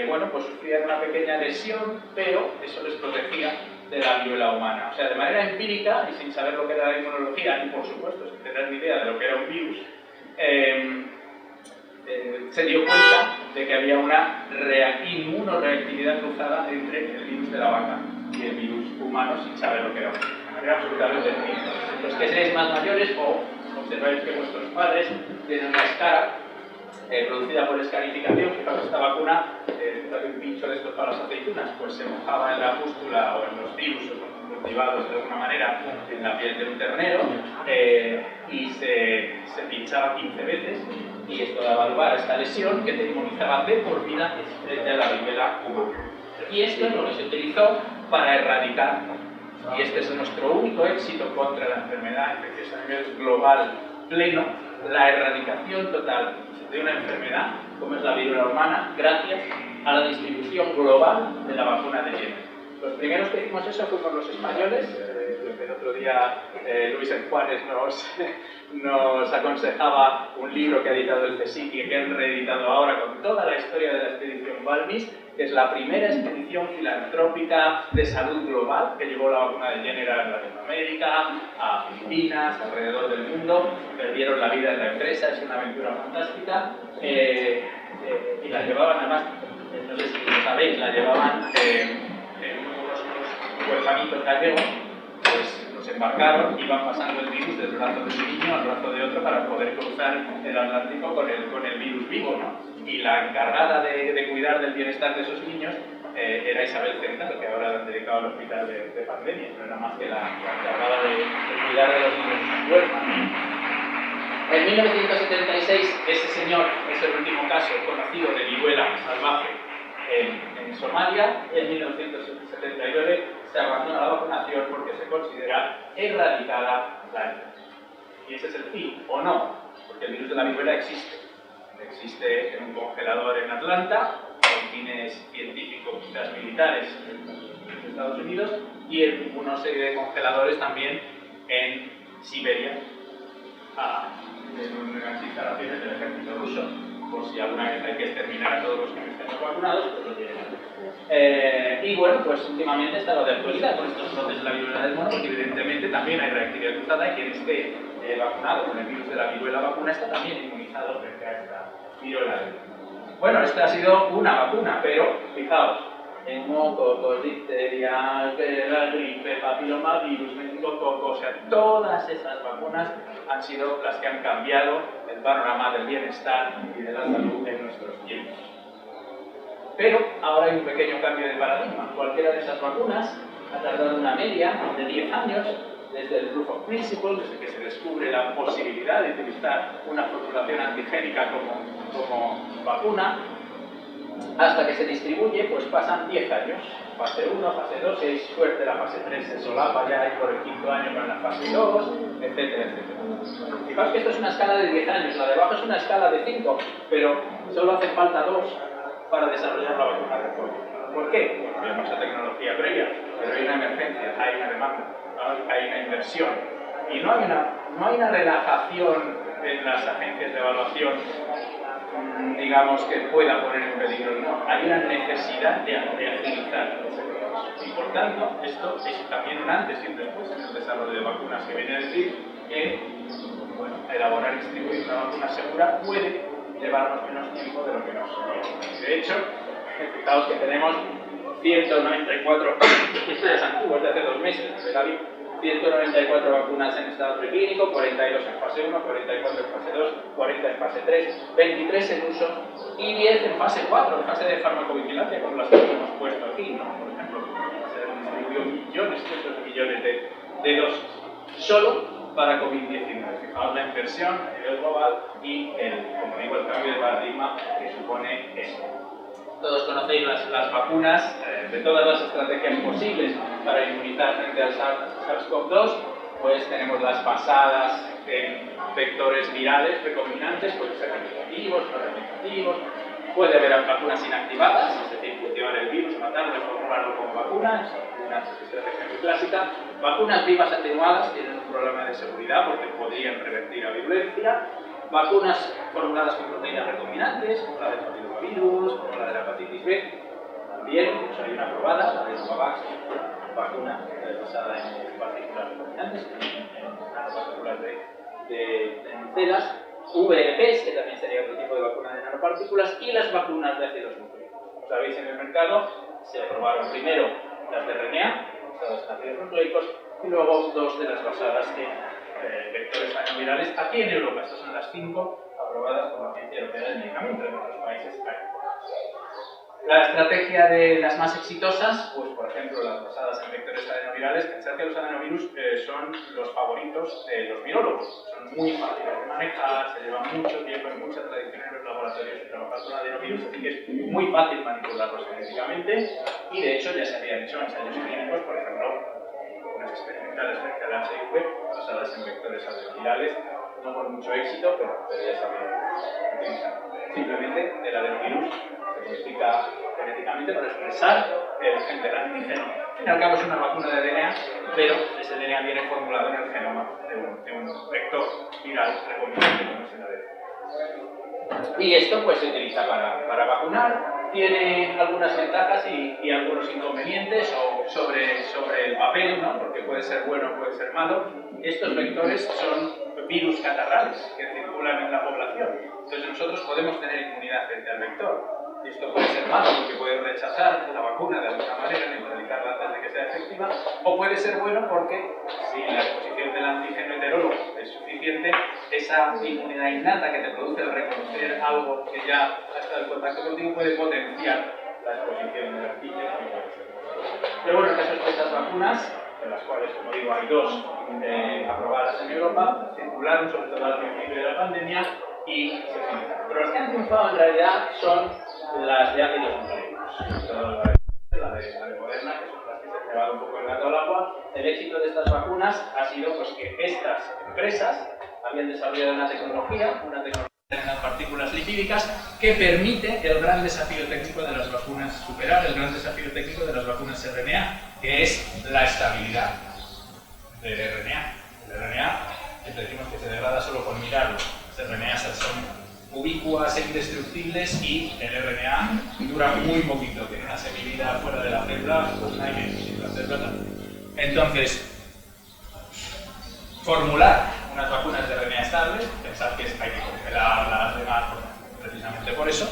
bueno, pues sufrían una pequeña lesión, pero eso les protegía de la viruela humana. O sea, de manera empírica y sin saber lo que era la inmunología y por supuesto sin tener ni idea de lo que era un virus, se dio cuenta de que había una inmunoreactividad cruzada entre el virus de la vaca y el virus humano sin saber lo que era. De manera absolutamente empírica. Los que seáis más mayores o observáis que vuestros padres tienen una escara producida por escarificación, fijaos, esta vacuna, un pincho de estos para las aceitunas, pues se mojaba en la pústula o en los virus cultivados de alguna manera en la piel de un ternero y se pinchaba 15 veces y esto daba lugar a esta lesión que te inmunizaba de por vida frente a la viruela humana. Y esto es lo que se utilizó para erradicar, y este es nuestro único éxito contra la enfermedad infecciosa a nivel global pleno, la erradicación total de una enfermedad como es la viruela humana gracias a la distribución global de la vacuna de Jenner. Los primeros que hicimos eso fuimos los españoles, lo empezó otro día Luis en Juárez nos aconsejaba un libro que ha editado el CSIC y que han reeditado ahora con toda la historia de la expedición Balmis, que es la primera expedición filantrópica de salud global que llevó la vacuna de General a Latinoamérica, a Filipinas, alrededor del mundo. Perdieron la vida en la empresa, es una aventura fantástica. Y la llevaban, además, no sé si lo sabéis, la llevaban en unos huerfanitos gallegos, pues los embarcaron, iban pasando el virus del brazo de un niño al brazo de otro para poder cruzar el Atlántico con el virus vivo, ¿no? Y la encargada de cuidar del bienestar de esos niños era Isabel Centeno, que ahora la han dedicado al hospital de pandemia, no era más que la encargada de cuidar de los niños huérfanos. En 1976, ese señor es el último caso conocido de viruela salvaje en Somalia. En 1979 se abandona la vacunación porque se considera erradicada la enfermedad. Y ese es el fin, ¿o no? Porque el virus de la viruela existe. Existe en un congelador en Atlanta, con fines científicos, quizás militares, en Estados Unidos, y en una serie de congeladores también en Siberia, en unas instalaciones del ejército ruso, por si alguna vez hay que exterminar a todos los que no estén vacunados, pues lo tienen. Y bueno, pues últimamente está lo de actualidad con estos brotes de la viruela del mono, porque evidentemente también hay reactividad cruzada y quien esté vacunado con el virus de la viruela vacuna está también inmunizado frente a esta viruela del mono. Bueno, esta ha sido una vacuna, pero fijaos, neumococo, difteria, la gripe, papilomavirus, meningococo, o sea, todas esas vacunas han sido las que han cambiado el panorama del bienestar y de la salud en nuestros tiempos. Pero ahora hay un pequeño cambio de paradigma. Cualquiera de esas vacunas ha tardado una media de 10 años desde el proof of principle, desde que se descubre la posibilidad de utilizar una formulación antigénica como vacuna, hasta que se distribuye, pues pasan 10 años. Fase 1, fase 2, si hay suerte la fase 3 se solapa ya y por el 5º año para la fase 2, etcétera, etcétera. Fijaos que esto es una escala de 10 años, la de abajo es una escala de 5, pero solo hacen falta 2 para desarrollar la vacuna de COVID. ¿Por qué? Bueno, había mucha tecnología previa, pero hay una emergencia, hay una demanda, hay una inversión. Y no hay una relajación en las agencias de evaluación, digamos, que pueda poner en peligro. No, hay una necesidad de agilizar ese proceso. Y por tanto, esto es también un antes y un después en el desarrollo de vacunas, que viene a decir que elaborar y distribuir una vacuna segura puede llevarnos menos tiempo de lo que nos lleva. De hecho, fijaos que tenemos 194, esto ya es antiguo, es de hace 2 meses, de la 194 vacunas en estado preclínico, 42 en fase 1, 44 en fase 2, 40 en fase 3, 23 en uso y 10 en fase 4, en fase de farmacovigilancia, como las que hemos puesto aquí, ¿no? Por ejemplo, se distribuyó cientos de millones de dosis, solo para COVID-19. Fijaos la inversión a nivel global y, como digo, el cambio de paradigma que supone esto. Todos conocéis las vacunas de todas las estrategias posibles para inmunizar frente al SARS-CoV-2, pues tenemos las basadas en vectores virales recombinantes, pueden ser replicativos, no replicativos, puede haber vacunas inactivadas, es decir, cultivar el virus, matarlo y formularlo como vacuna, es una estrategia muy clásica. Vacunas vivas atenuadas tienen un problema de seguridad porque podrían revertir a virulencia. Vacunas formuladas con proteínas recombinantes, como la del papillomavirus, como la de la hepatitis B. También pues hay una aprobada, la de Novavax, vacuna basada en partículas recombinantes, en nanopartículas de celas. VLPs, que también sería otro tipo de vacuna de nanopartículas, y las vacunas de ácidos nucleicos. Como sabéis, en el mercado se aprobaron primero las de RNA, basadas en ácidos nucleicos, y luego 2 de las basadas en vectores adenovirales aquí en Europa. Estas son las 5 aprobadas por la Agencia Europea del Medicamento, en otros países hay. La estrategia de las más exitosas, pues por ejemplo las basadas en vectores adenovirales, pensad que los adenovirus son los favoritos de los virólogos, son muy fáciles de manejar, se llevan mucho tiempo, hay mucha tradición en los laboratorios de trabajar con adenovirus, así que es muy fácil manipularlos genéticamente y de hecho ya se habían hecho ensayos clínicos, por ejemplo, unas experimentales frente al HIV basadas en vectores adenovirales, no con mucho éxito, pero ya se habían utilizado. Simplemente el adenovirus se modifica genéticamente para expresar el gen del antígeno Al fin y al cabo es una vacuna de DNA, pero ese DNA viene formulado en el genoma de un vector viral recombinante, como se la dice. Y esto pues se utiliza para vacunar. Tiene algunas ventajas y algunos inconvenientes sobre el papel, ¿no? Porque puede ser bueno o puede ser malo. Estos vectores son virus catarrales que circulan en la población. Entonces nosotros podemos tener inmunidad frente al vector. Y esto puede ser malo porque puede rechazar la vacuna de alguna manera, neutralizarla antes de que sea efectiva, o puede ser bueno porque si la exposición del antígeno heterólogo es suficiente, esa inmunidad innata que te produce el reconocer algo que ya ha estado en contacto contigo puede potenciar la exposición del antígeno. Pero bueno, el caso es que estas vacunas, de las cuales, como digo, hay dos aprobadas en Europa, circularon sobre todo al principio de la pandemia y se utilizaron. Pero las que han triunfado en realidad son las de ácidos nucleicos. La de Moderna, que son las que se han llevado un poco el gato al agua. El éxito de estas vacunas ha sido pues, que estas empresas habían desarrollado una tecnología en las partículas lipídicas que permite el gran desafío técnico de las vacunas, superar el gran desafío técnico de las vacunas RNA, que es la estabilidad del RNA. El RNA, siempre decimos que se degrada solo con mirarlo. Las RNA son ubícuas e indestructibles y el RNA dura muy poquito, tiene una semivida fuera de la célula, pues no hay menos, la célula también. Entonces, formular unas vacunas de RNA estable, pensar que hay que congelarlas, demás, precisamente por eso,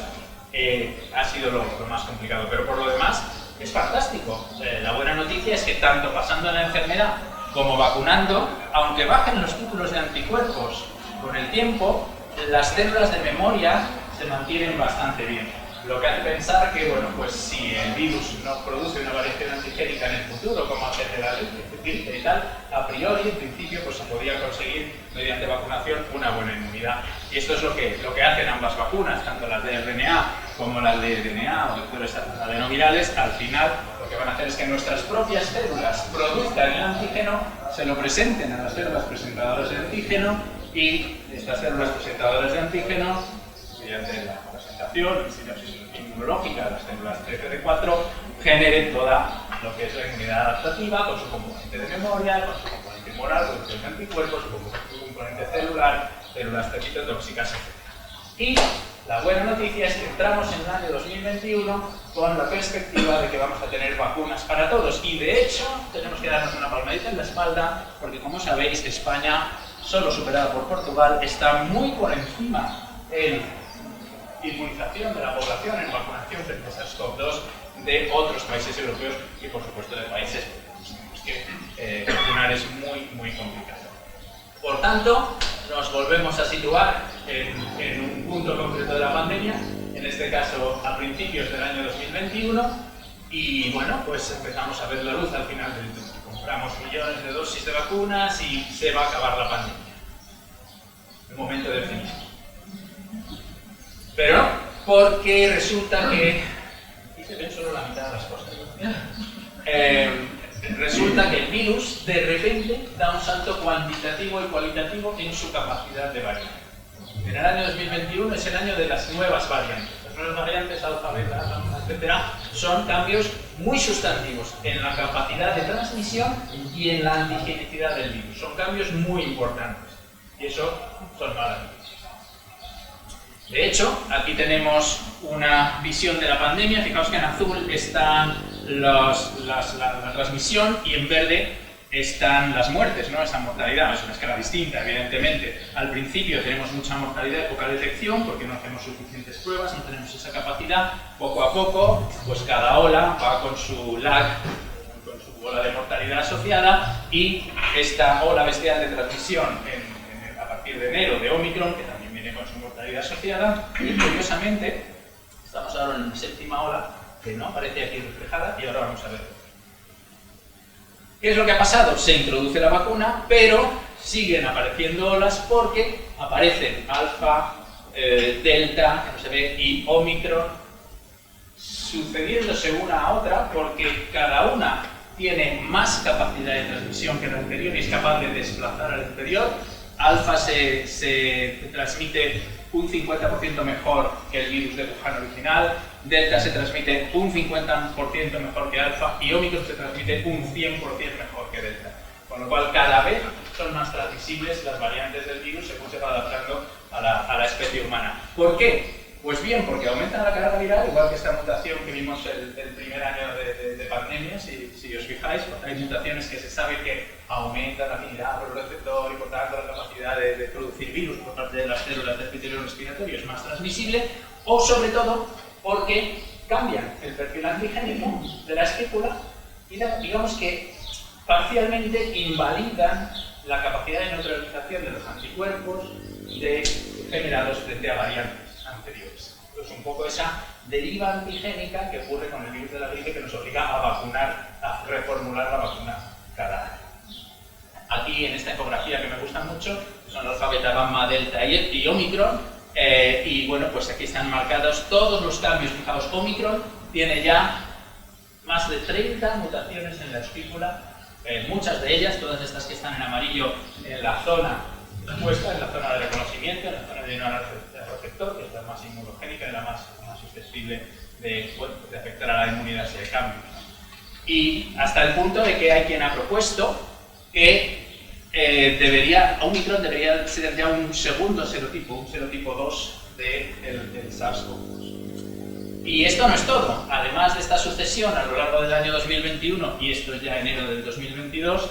ha sido lo más complicado, pero por lo demás es fantástico. La buena noticia es que tanto pasando la enfermedad como vacunando, aunque bajen los títulos de anticuerpos con el tiempo, las células de memoria se mantienen bastante bien. Lo que hace pensar que, bueno, pues si el virus no produce una variación antigénica en el futuro, como hace la gripe y tal, a priori, en principio, pues se podría conseguir, mediante vacunación, una buena inmunidad. Y esto es lo que hacen ambas vacunas, tanto las de RNA como las de DNA o vectores adenovirales. Al final, lo que van a hacer es que nuestras propias células produzcan el antígeno, se lo presenten a las células presentadoras de antígeno, y estas células presentadoras de antígeno, mediante la presentación y sinapsis inmunológica de las células CD4, generen toda lo que es la inmunidad adaptativa, con su componente de memoria, con su componente humoral, producción de anticuerpos, su componente celular, células citotóxicas, etc. Y la buena noticia es que entramos en el año 2021 con la perspectiva de que vamos a tener vacunas para todos. Y de hecho, tenemos que darnos una palmadita en la espalda, porque como sabéis, España, solo superada por Portugal, está muy por encima en inmunización de la población, en vacunación frente a SARS-CoV-2 de otros países europeos y por supuesto de países que vacunar es muy complicado. Por tanto, nos volvemos a situar en un punto concreto de la pandemia, en este caso a principios del año 2021, y bueno, pues empezamos a ver la luz al final del túnel. Compramos millones de dosis de vacunas y se va a acabar la pandemia. El momento definitivo. Pero no, porque resulta que... y se ven solo la mitad de las cosas. Resulta que el virus de repente da un salto cuantitativo y cualitativo en su capacidad de variar. En el año 2021 es el año de las nuevas variantes. Las nuevas variantes, alfa, beta, gamma, etcétera, son cambios muy sustantivos en la capacidad de transmisión y en la antigenicidad del virus. Son cambios muy importantes. Y eso son malas noticias. De hecho, aquí tenemos una visión de la pandemia. Fijaos que en azul está la transmisión y en verde están las muertes, ¿no? Esa mortalidad es una escala distinta, evidentemente. Al principio tenemos mucha mortalidad de poca detección porque no hacemos suficientes pruebas, no tenemos esa capacidad. Poco a poco, pues cada ola va con su lag, con su ola de mortalidad asociada, y esta ola bestial de transmisión a partir de enero de Omicron, que también viene con su mortalidad asociada, y curiosamente estamos ahora en la séptima ola, que no aparece aquí reflejada, y ahora vamos a verlo. ¿Qué es lo que ha pasado? Se introduce la vacuna, pero siguen apareciendo olas porque aparecen alfa, delta, que no se ve, y Omicron, sucediéndose una a otra porque cada una tiene más capacidad de transmisión que la anterior y es capaz de desplazar al anterior. Alfa se transmite un 50% mejor que el virus de Wuhan original, Delta se transmite un 50% mejor que Alfa y Omicron se transmite un 100% mejor que Delta. Con lo cual, cada vez son más transmisibles las variantes del virus según se va adaptando a la especie humana. ¿Por qué? Pues bien, porque aumentan la carga viral, igual que esta mutación que vimos el primer año de pandemia, si os fijáis, hay mutaciones que se sabe que aumentan la afinidad por el receptor y por tanto la capacidad de producir virus por parte de las células del epitelio respiratorio es más transmisible, o sobre todo porque cambian el perfil antigénico de la espícula y digamos que parcialmente invalidan la capacidad de neutralización de los anticuerpos generados frente a variantes anteriores. Entonces, un poco esa deriva antigénica que ocurre con el virus de la gripe que nos obliga a vacunar, a reformular la vacuna cada año. Aquí, en esta infografía que me gusta mucho, son alfa, beta, gamma, delta y Omicron. Y bueno, pues aquí están marcados todos los cambios. Fijaos, Omicron tiene ya más de 30 mutaciones en la espícula. Muchas de ellas, todas estas que están en amarillo, en la zona puesta, en la zona de reconocimiento, en la zona de llenar al receptor, que es la más inmunogénica y la más susceptible de afectar a la inmunidad si hay cambios. Y hasta el punto de que hay quien ha propuesto que Omicron debería ser ya un segundo serotipo, un serotipo 2 del SARS-CoV-2. Y esto no es todo. Además de esta sucesión a lo largo del año 2021, y esto es ya enero del 2022,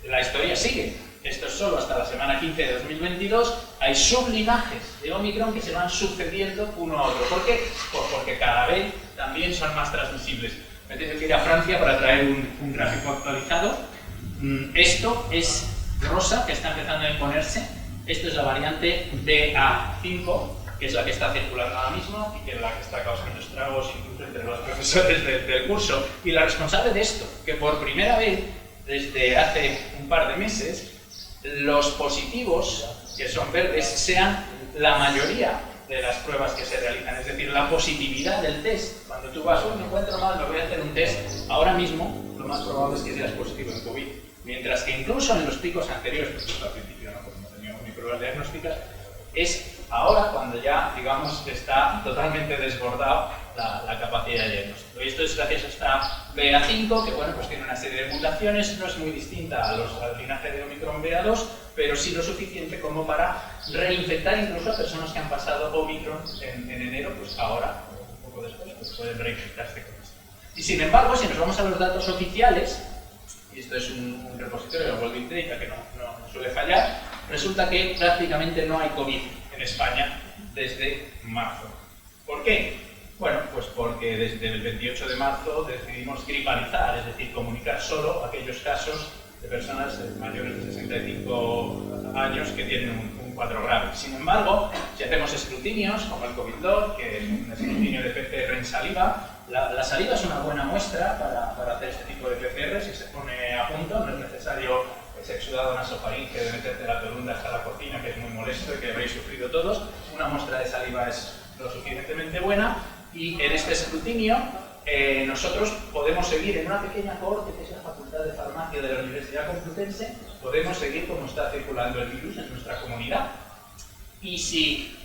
la historia sigue. Esto es solo hasta la semana 15 de 2022. Hay sublinajes de Omicron que se van sucediendo uno a otro. ¿Por qué? Pues porque cada vez también son más transmisibles. Me tengo que ir a Francia para traer un gráfico actualizado. Esto es rosa, que está empezando a imponerse. Esto es la variante BA5, que es la que está circulando ahora mismo y que es la que está causando estragos incluso entre los profesores del curso. Y la responsable de esto, que por primera vez desde hace un par de meses, los positivos, que son verdes, sean la mayoría de las pruebas que se realizan. Es decir, la positividad del test. Cuando tú vas, me encuentro mal, me voy a hacer un test, ahora mismo lo más probable es que seas positivo en COVID. Mientras que incluso en los picos anteriores, porque al principio no tenía ni pruebas diagnósticas, es ahora cuando ya, digamos, está totalmente desbordado la capacidad de diagnóstico. Y esto es gracias a esta BA5, que bueno, pues tiene una serie de mutaciones, no es muy distinta al linaje de Omicron BA2, pero sí lo suficiente como para reinfectar incluso a personas que han pasado Omicron en enero, pues ahora, o un poco después, pues pueden reinfectarse con esto. Y sin embargo, si nos vamos a los datos oficiales, y esto es un repositorio de World Big Data que no suele fallar, resulta que prácticamente no hay COVID en España desde marzo. ¿Por qué? Bueno, pues porque desde el 28 de marzo decidimos gripalizar, es decir, comunicar solo aquellos casos de personas mayores de 65 años que tienen un cuadro grave. Sin embargo, si hacemos escrutinios, como el COVID-2, que es un escrutinio de PCR en saliva, la saliva es una buena muestra para hacer este tipo de PCR. Si se pone a punto, no es necesario ese exudado nasofaringe de meterte la columna hasta la cocina, que es muy molesto y que habréis sufrido todos. Una muestra de saliva es lo suficientemente buena, y en este escrutinio nosotros podemos seguir en una pequeña cohorte, que es la Facultad de Farmacia de la Universidad Complutense, podemos seguir cómo está circulando el virus en nuestra comunidad. Y si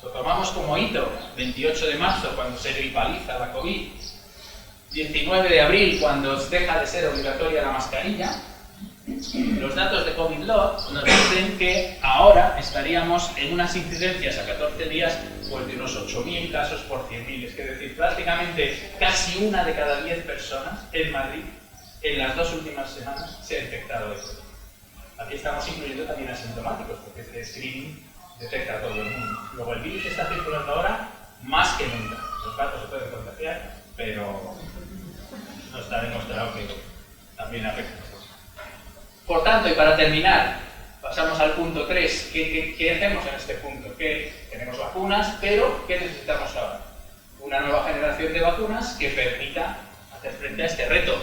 lo tomamos como hito, 28 de marzo, cuando se gripaliza la COVID, 19 de abril, cuando deja de ser obligatoria la mascarilla, los datos de COVID-LOG nos dicen que ahora estaríamos en unas incidencias a 14 días pues de unos 8.000 casos por 100.000. Es decir, prácticamente casi una de cada 10 personas en Madrid en las 2 últimas semanas se ha infectado de COVID. Aquí estamos incluyendo también asintomáticos, porque este screening detecta a todo el mundo. Luego, el virus está circulando ahora más que nunca. Los gatos se pueden contagiar, pero no está demostrado que también afecta. Por tanto, y para terminar, pasamos al punto 3. ¿Qué hacemos en este punto? Que tenemos vacunas, pero ¿qué necesitamos ahora? Una nueva generación de vacunas que permita hacer frente a este reto.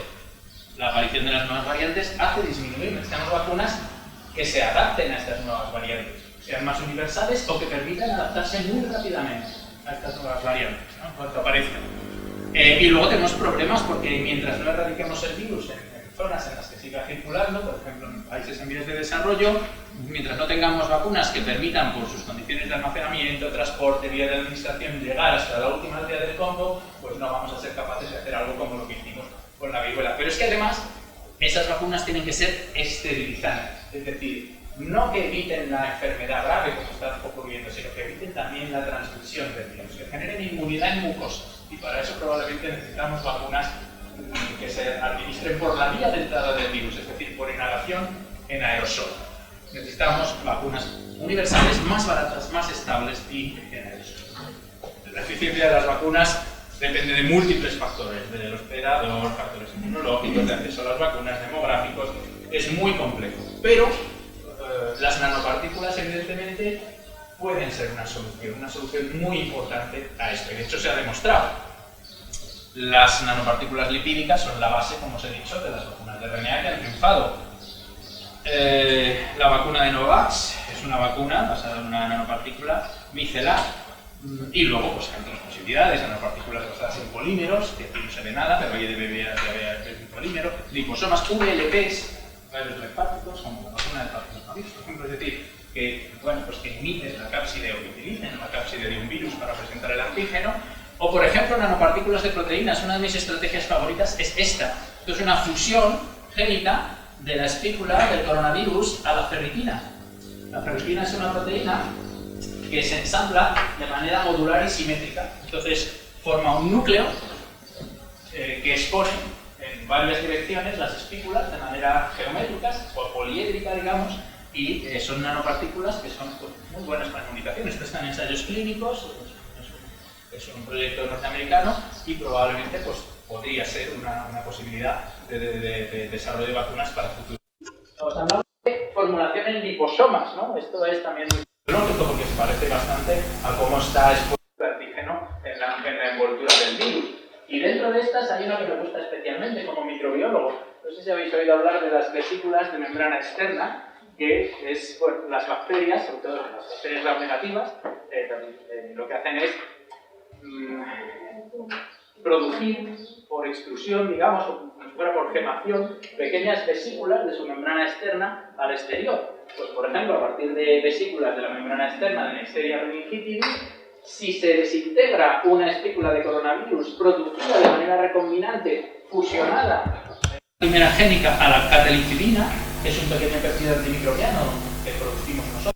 La aparición de las nuevas variantes hace disminuir. Necesitamos vacunas que se adapten a estas nuevas variantes, sean más universales o que permitan adaptarse muy rápidamente a estas nuevas variantes, ¿no? Cuando aparezcan. Y luego tenemos problemas porque mientras no erradiquemos el virus en zonas en las que siga circulando, por ejemplo en países en vías de desarrollo, mientras no tengamos vacunas que permitan por sus condiciones de almacenamiento, transporte, vía de administración llegar hasta la última aldea del Congo, pues no vamos a ser capaces de hacer algo como lo que hicimos con la viruela. Pero es que además esas vacunas tienen que ser esterilizantes, es decir, no que eviten la enfermedad grave como está ocurriendo, sino que eviten también la transmisión del virus, que generen inmunidad en mucosas. Y para eso probablemente necesitamos vacunas que se administren por la vía de entrada del virus, es decir, por inhalación en aerosol. Necesitamos vacunas universales más baratas, más estables y en aerosol. La eficiencia de las vacunas depende de múltiples factores, del hospedador, factores inmunológicos, de acceso a las vacunas, demográficos, es muy complejo. Pero las nanopartículas, evidentemente, pueden ser una solución muy importante a esto. Y de hecho se ha demostrado. Las nanopartículas lipídicas son la base, como os he dicho, de las vacunas de RNA que han triunfado. La vacuna de Novavax es una vacuna basada en una nanopartícula micelar. Y luego pues hay otras posibilidades, nanopartículas basadas en polímeros, que aquí no se ve nada, pero ahí debe haber un polímero, liposomas, VLPs, radiolipáticos, como la vacuna de papillomavirus, por ejemplo, es decir, que, bueno, pues que imiten la cápside o que utilicen la cápside de un virus para presentar el antígeno, o por ejemplo nanopartículas de proteínas. Una de mis estrategias favoritas es esta. Esto es una fusión génica de la espícula del coronavirus a la ferritina. La ferritina es una proteína que se ensambla de manera modular y simétrica. Entonces forma un núcleo que expone en varias direcciones las espículas de manera geométrica o poliédrica, digamos, y son nanopartículas que son muy buenas para inmunización. Esto está en ensayos clínicos, es un proyecto norteamericano y probablemente pues, podría ser una posibilidad de desarrollo de vacunas para el futuro. Estamos hablando de formulación en liposomas, ¿no? Esto es también muy lógico porque se parece bastante a cómo está expuesto el antígeno en la envoltura del virus. Y dentro de estas hay una que me gusta especialmente como microbiólogo. No sé si habéis oído hablar de las vesículas de membrana externa, que es, bueno, las bacterias, sobre todo las bacterias gram negativas, lo que hacen es producir por extrusión, digamos, o como si fuera por gemación, pequeñas vesículas de su membrana externa al exterior. Pues, por ejemplo, a partir de vesículas de la membrana externa de Neisseria meningitidis, si se desintegra una espícula de coronavirus producida de manera recombinante, fusionada primera génica a la catelicilina, que es un pequeño péptido antimicrobiano que producimos nosotros,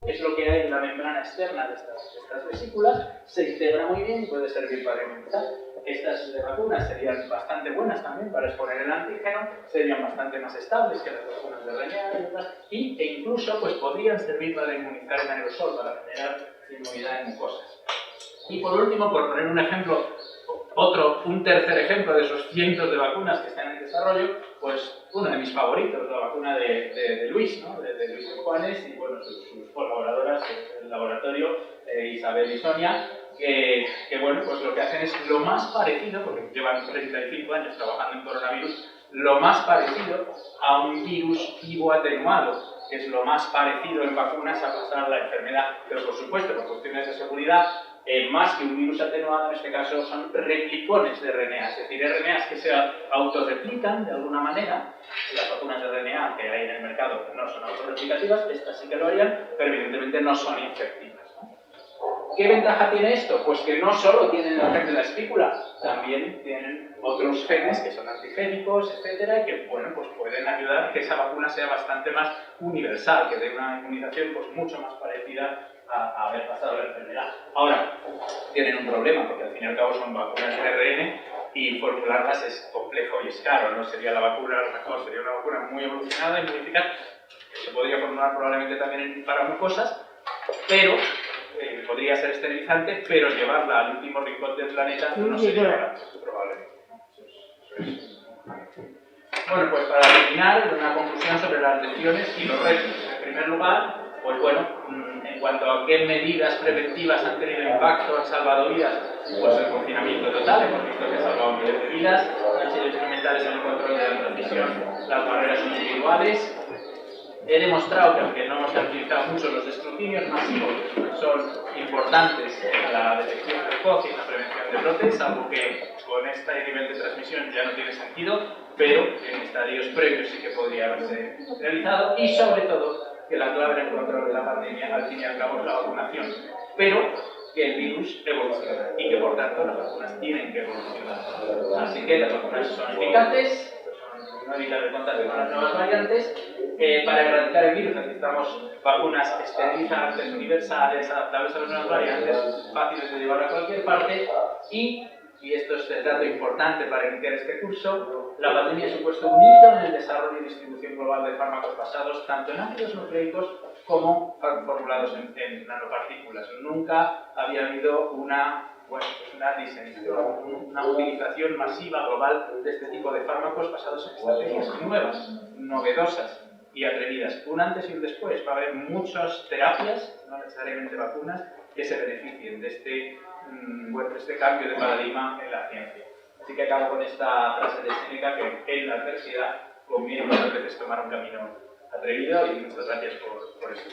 es lo que hay en la membrana externa de estas vesículas, se integra muy bien y puede servir para inmunizar. Estas vacunas serían bastante buenas también para exponer el antígeno, serían bastante más estables que las vacunas de RNA y otras, e incluso pues, podrían servir para inmunizar en aerosol, para generar inmunidad en mucosas. Y por último, por poner un ejemplo, un tercer ejemplo de esos cientos de vacunas que están en desarrollo, pues uno de mis favoritos, la vacuna de Luis, ¿no? de Luis Juanes y bueno, sus colaboradoras del laboratorio, Isabel y Sonia, que bueno, pues lo que hacen es lo más parecido, porque llevan 35 años trabajando en coronavirus, lo más parecido a un virus vivo atenuado, que es lo más parecido en vacunas a pasar la enfermedad, pero por supuesto, por cuestiones de seguridad, más que un virus atenuado, en este caso son replicones de RNA, es decir, RNAs que se autorreplican de alguna manera. Las vacunas de RNA que hay en el mercado no son autorreplicativas, estas sí que lo harían, pero evidentemente no son infectivas, ¿no? ¿Qué ventaja tiene esto? Pues que no solo tienen el gen de la espícula, también tienen otros genes que son antigénicos, etcétera, y que bueno, pues pueden ayudar a que esa vacuna sea bastante más universal, que dé una inmunización pues, mucho más parecida a haber pasado la enfermedad. Ahora, tienen un problema, porque al fin y al cabo son vacunas de ARN y formularlas es complejo y es caro, no sería la vacuna, a lo mejor sería una vacuna muy evolucionada y muy eficaz, que se podría formular probablemente también para mucosas, pero podría ser esterilizante, pero llevarla al último rincón del planeta no sería barato, probablemente. Bueno, pues para terminar, una conclusión sobre las lecciones y los retos. En primer lugar, pues bueno, en cuanto a qué medidas preventivas han tenido impacto, han salvado vidas, pues el confinamiento total, hemos visto que ha salvado miles de vidas, han sido instrumentales en el control de la transmisión, las barreras individuales. He demostrado que aunque no se han utilizado mucho los escrutinios masivos, son importantes en la detección precoz y en la prevención de brotes, algo que con este nivel de transmisión ya no tiene sentido, pero en estadios previos sí que podría haberse realizado, y sobre todo que la clave en el control de la pandemia al fin y al cabo es la vacunación, pero que el virus evoluciona y que por tanto las vacunas tienen que evolucionar. Así que las vacunas son eficaces, no evitan el contagio con las nuevas variantes. Para erradicar el virus necesitamos vacunas esterilizantes, universales, adaptables a las nuevas variantes, fáciles de llevar a cualquier parte, y esto es el dato importante para iniciar este curso, la pandemia ha supuesto un hito en el desarrollo y distribución global de fármacos basados tanto en ácidos nucleicos como formulados en nanopartículas. Nunca había habido una diseminación, una utilización masiva global de este tipo de fármacos basados en estrategias nuevas, novedosas y atrevidas. Un antes y un después. Va a haber muchas terapias, no necesariamente vacunas, que se beneficien de este cambio de paradigma en la ciencia. Así que acabo con esta frase de Séneca, que en la adversidad conviene muchas veces tomar un camino atrevido, y muchas gracias por eso.